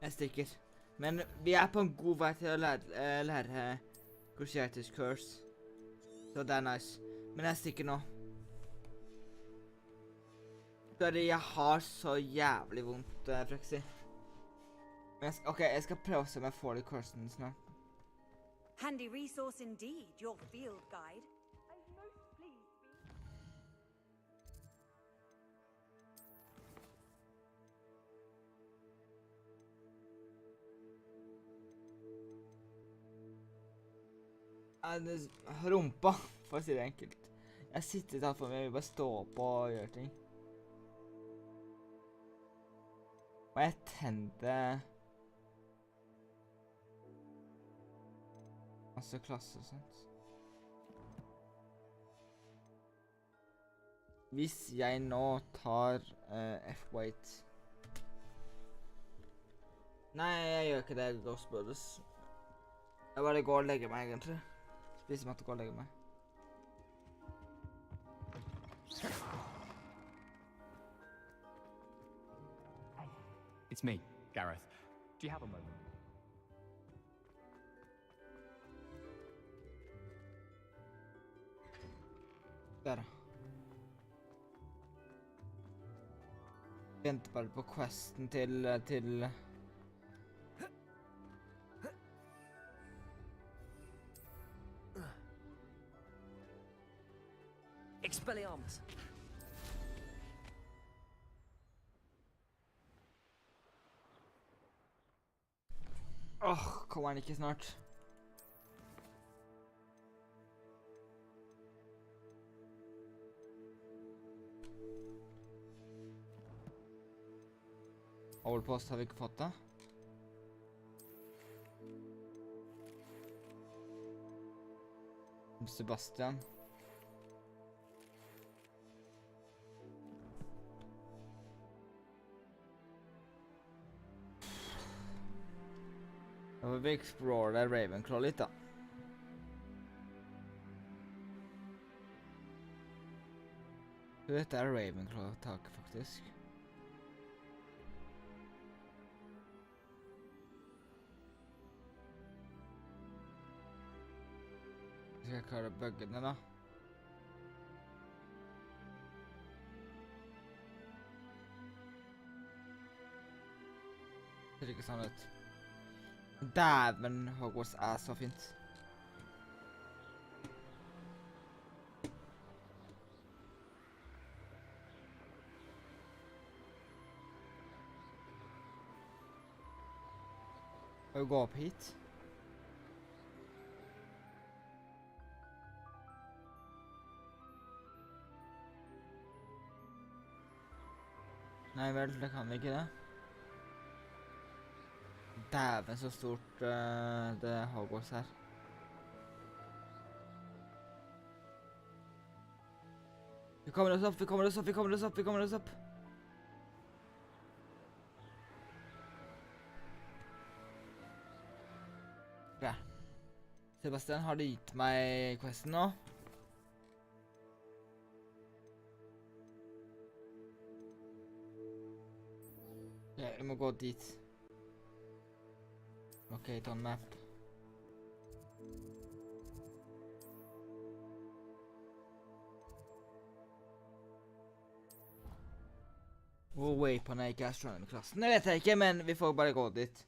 Jeg stikker. Men vi er på en god vei til å lære Cruciatus Curse. Så det er nice. Men jeg stikker nå. Sorry, jeg har så jævlig vondt, Frexy. Men ok, jeg skal prøve å se om jeg får det cursen snart. Handy resource indeed, your field guide. Rumpa, for å si det enkelt. Jeg sitter alt for meg, jeg vil bare stå opp og gjøre ting. Og jeg tente masse klasse og sånt. Hvis jeg nå tar F-weight. Nei, jeg gjør ikke det, Ghost Brothers. Jeg bare går og legger meg, egentlig. Spiser mat og går og legger meg. It's me, Gareth. Do you have a moment? Der. Venter bare på questen til Expelliarmus. Kommer han ikke snart? Overpost har vi ikke fått det. Sebastian. Da får vi explore Ravenclaw litt, da. Dette er Ravenclaw-taket, faktisk. Skal jeg klare buggene, da? Det ser ikke sånn ut. Dæven, Hogwarts er så fint. Skal vi gå opp hit? Nei vel, det kan vi ikke det. Dæven så stort det Hogwarts her. Vi kommer oss opp, vi kommer oss opp, vi kommer oss opp, vi kommer oss opp. Ja. Sebastian, har du gitt meg questen nå? Ja, vi må gå dit. Okay, on map. Hvor waypoint er ikke astronomy-klassen? Det vet jeg ikke, men vi får bare gå dit.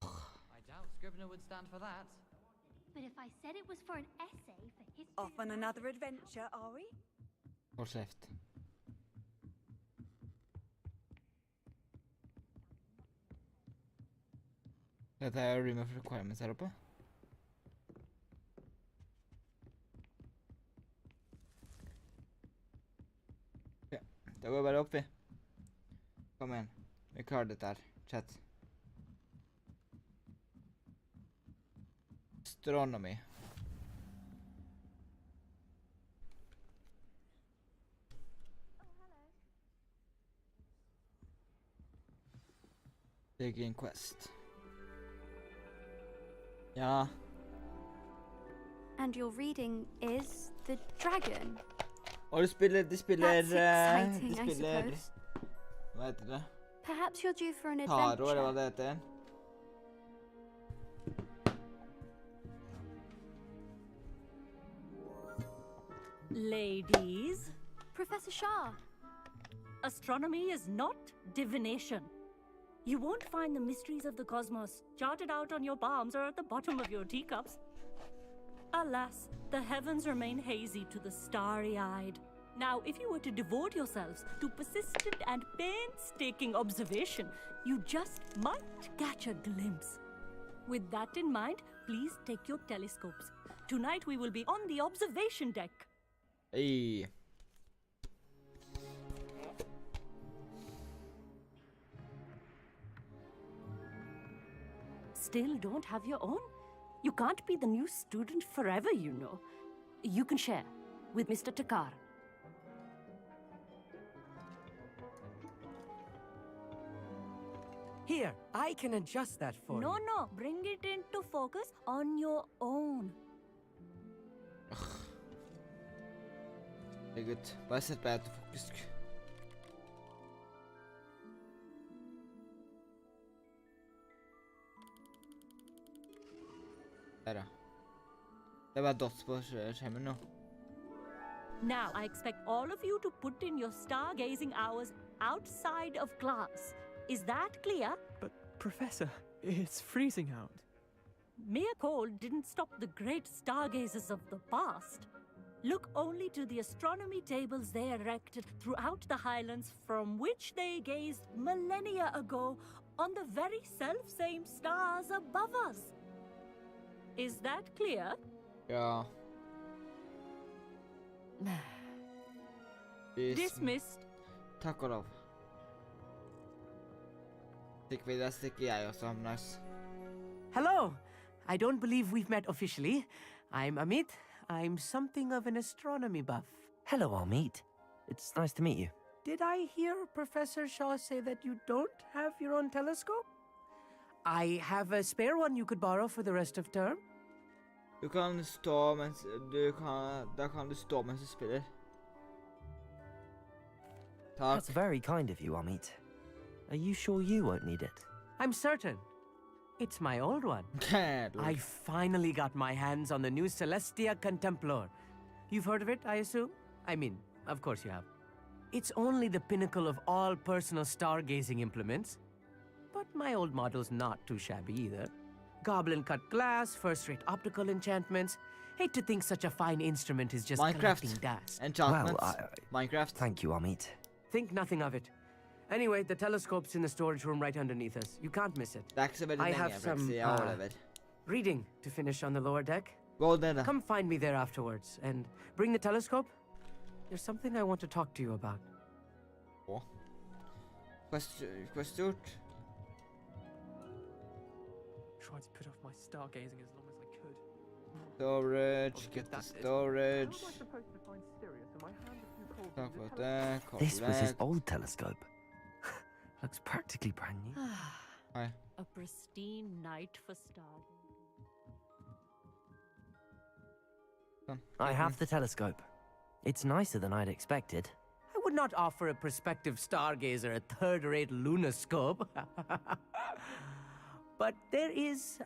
I doubt Scrivener would stand for that. But if I said it was for an essay for history... Off on another adventure, are we? Hold kjeft. Dette er remove requirements her oppe. Ja, Det går bare opp, vi. Kom igjen. Vi klarer dette her. Chat. Astronomy. Digging quest. Ja. And your reading is the dragon. Og de spiller, That's exciting, I suppose. Hva heter det? Perhaps you're due for an Taro, eller hva adventure. det heter. Ladies, Professor Shah. astronomy is not divination. You won't find the mysteries of the cosmos charted out on your palms or at the bottom of your teacups. Alas, the heavens remain hazy to the starry-eyed. Now, if you were to devote yourselves to persistent and painstaking observation, you just might catch a glimpse. With that in mind, please take your telescopes. Tonight we will be on the observation deck. Hey. Still don't have your own? You can't be the new student forever, you know. You can share with Mr. Takar. Here, I can adjust that for you. No, bring it into focus on your own. Det er godt. Bare sett bare til fokus. Der da. Det er bare dots på skjermen nå. Now, I expect all of you to put in your stargazing hours outside of class. Is that clear? But, Professor, it's freezing out. Mere cold didn't stop the great stargazers of the past. Look only to the astronomy tables they erected throughout the highlands from which they gazed millennia ago on the very self-same stars above us. Is that clear? Ja. Dismissed. Takk og lov. Stikker jeg også, nice. Hello! I don't believe we've met officially. I'm Amit. I'm something of an astronomy buff. Hello, Amit. It's nice to meet you. Did I hear Professor Shaw say that you don't have your own telescope? I have a spare one you could borrow for the rest of term. Du kan stå mens da kan du stå mens du spiller. Takk. That's very kind of you, Amit. Are you sure you won't need it? I'm certain. It's my old one. I finally got my hands on the new Celestia Contemplor. You've heard of it, I assume? I mean, of course you have. It's only the pinnacle of all personal stargazing implements. But my old model's not too shabby either. Goblin-cut glass, first-rate optical enchantments. Hate to think such a fine instrument is just collecting dust. Enchantments. Minecraft. Thank you, Amit. Think nothing of it. Anyway, the telescope's in the storage room right underneath us. You can't miss it. I have some reading to finish on the lower deck. Come find me there afterwards and bring the telescope. There's something I want to talk to you about. Quest gjort? Tried to put off my stargazing as long as I could. Storage, get the storage. How am I supposed to find Sirius in my hand if you called Talk me about the that. This was his old telescope. Looks practically brand new. Hi. A pristine night for stars. I have the telescope. It's nicer than I'd expected. I would not offer a prospective stargazer a third-rate lunoscope. But there is,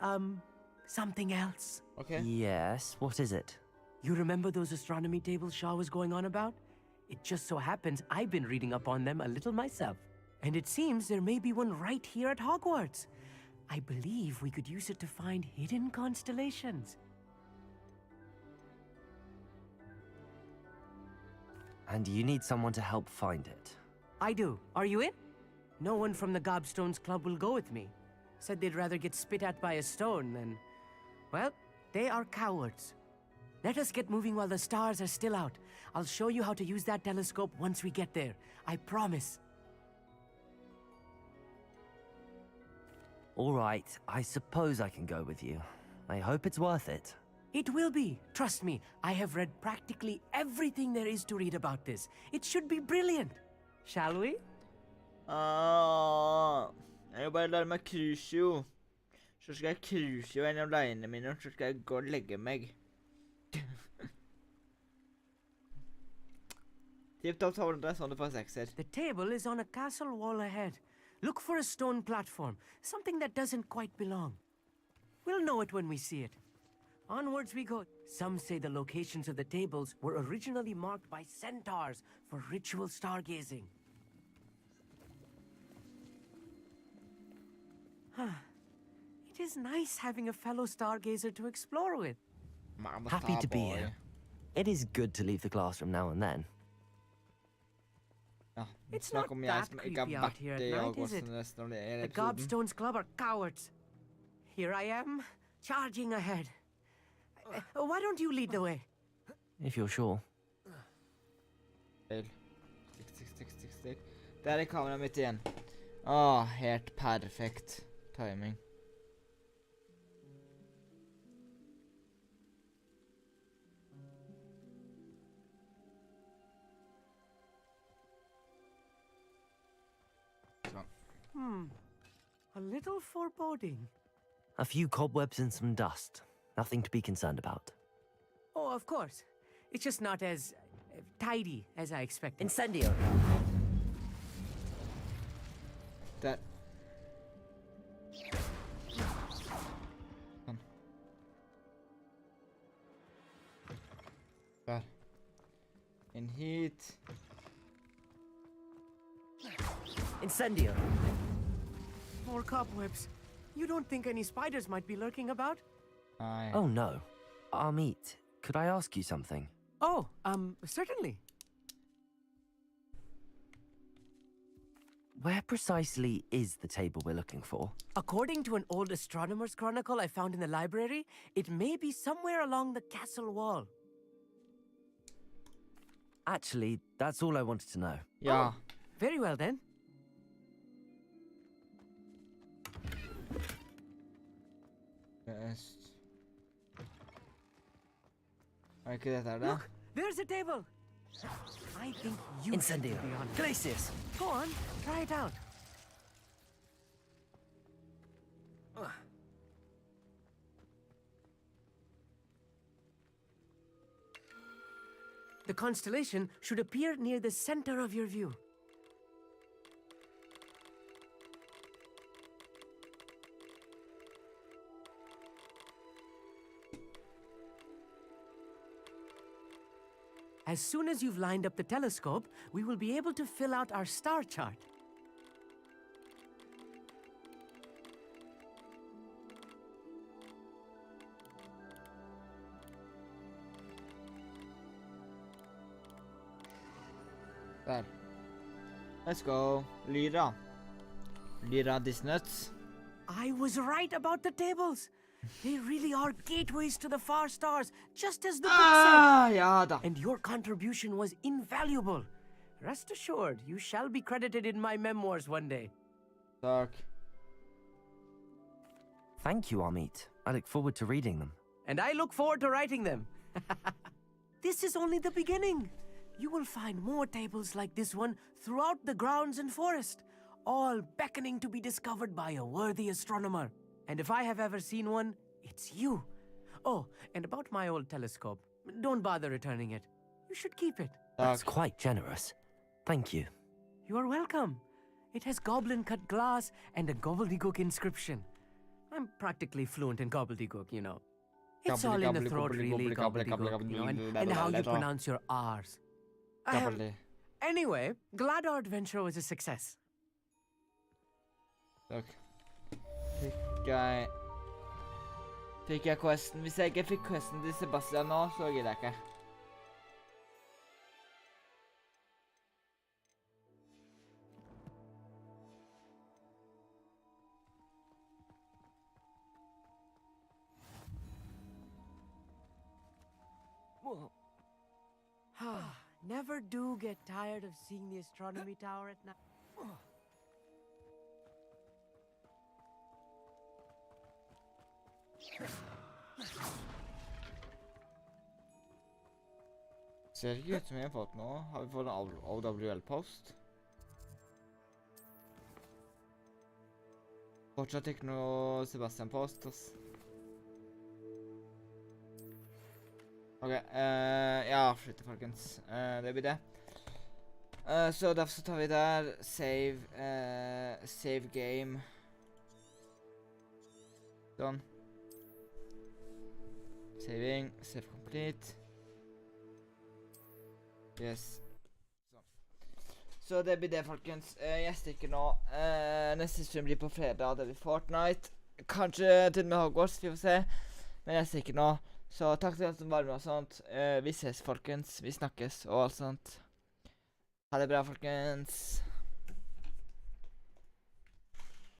something else. Okay. Yes, what is it? You remember those astronomy tables Shaw was going on about? It just so happens I've been reading up on them a little myself. And it seems there may be one right here at Hogwarts. I believe we could use it to find hidden constellations. And you need someone to help find it. I do. Are you in? No one from the Gobstones Club will go with me. Said they'd rather get spit at by a stone than... Well, they are cowards. Let us get moving while the stars are still out. I'll show you how to use that telescope once we get there. I promise. All right, I suppose I can go with you. I hope it's worth it. It will be. Trust me, I have read practically everything there is to read about this. It should be brilliant. Shall we? Jeg bare lar meg cruise jo. Så skal jeg cruise jo gjennom leiene mine, og så skal jeg gå og legge meg. Tipp-topp tårnet, sånn du får sekser. The table is on a castle wall ahead. Look for a stone platform, something that doesn't quite belong. We'll know it when we see it. Onwards we go. Some say the locations of the tables were originally marked by centaurs for ritual stargazing. It is nice having a fellow stargazer to explore with. Happy to be here. It is good to leave the classroom now and then. It's not that creepy out here at night, is it? The Gobstones Club are cowards. Here I am, charging ahead. Why don't you lead the way? If you're sure. Stikk. Der er kameraet mitt igjen. Helt perfekt timing. A little foreboding. A few cobwebs and some dust. Nothing to be concerned about. Oh, of course. It's just not as tidy as I expected. Incendio. That. There. In heat. Incendio. More cobwebs. You don't think any spiders might be lurking about? Oh no. Amit, could I ask you something? Oh, certainly. Where precisely is the table we're looking for? According to an old astronomer's chronicle I found in the library, it may be somewhere along the castle wall. Actually, that's all I wanted to know. Yeah. Oh, very well then. Look, there's a table. I think you should be on it. Glacius. Go on, try it out. The constellation should appear near the center of your view. As soon as you've lined up the telescope, we will be able to fill out our star chart. There. Let's go. Lyra. Lyra these nuts. I was right about the tables. They really are gateways to the far stars, just as the book said. Ja da. And your contribution was invaluable. Rest assured, you shall be credited in my memoirs one day. Takk. Thank you, Amit. I look forward to reading them. And I look forward to writing them. This is only the beginning. You will find more tables like this one throughout the grounds and forest, all beckoning to be discovered by a worthy astronomer. And if I have ever seen one, it's you. Oh, and about my old telescope, don't bother returning it. You should keep it. That's quite generous. Thank you. You are welcome. It has goblin-cut glass and a gobbledygook inscription. I'm practically fluent in gobbledygook, you know. It's all in the throat, really, gobbledygook, you know, and how you pronounce your R's. Anyway, glad our adventure was a success. Takk. Fikk jeg questen? Hvis jeg ikke fikk questen til Sebastian nå, så gidder jeg ikke. Never do get tired of seeing the astronomy tower at night. Ser ikke ut som jeg har fått noe. Har vi fått en OWL-post? Fortsatt ikke noe Sebastian-post, ass. Ok, ja, avslutte, folkens. Det blir det. Så derfor så tar vi der. Save game. Sånn. Saving. Save complete. Yes. Sånn. Så det blir det, folkens. Jeg stikker nå. Neste stream blir på fredag. Det blir Fortnite. Kanskje til og med Hogwarts, vi får se. Men jeg stikker nå. Så takk til alle som var med og sånt. Vi ses, folkens. Vi snakkes og alt sånt. Ha det bra, folkens.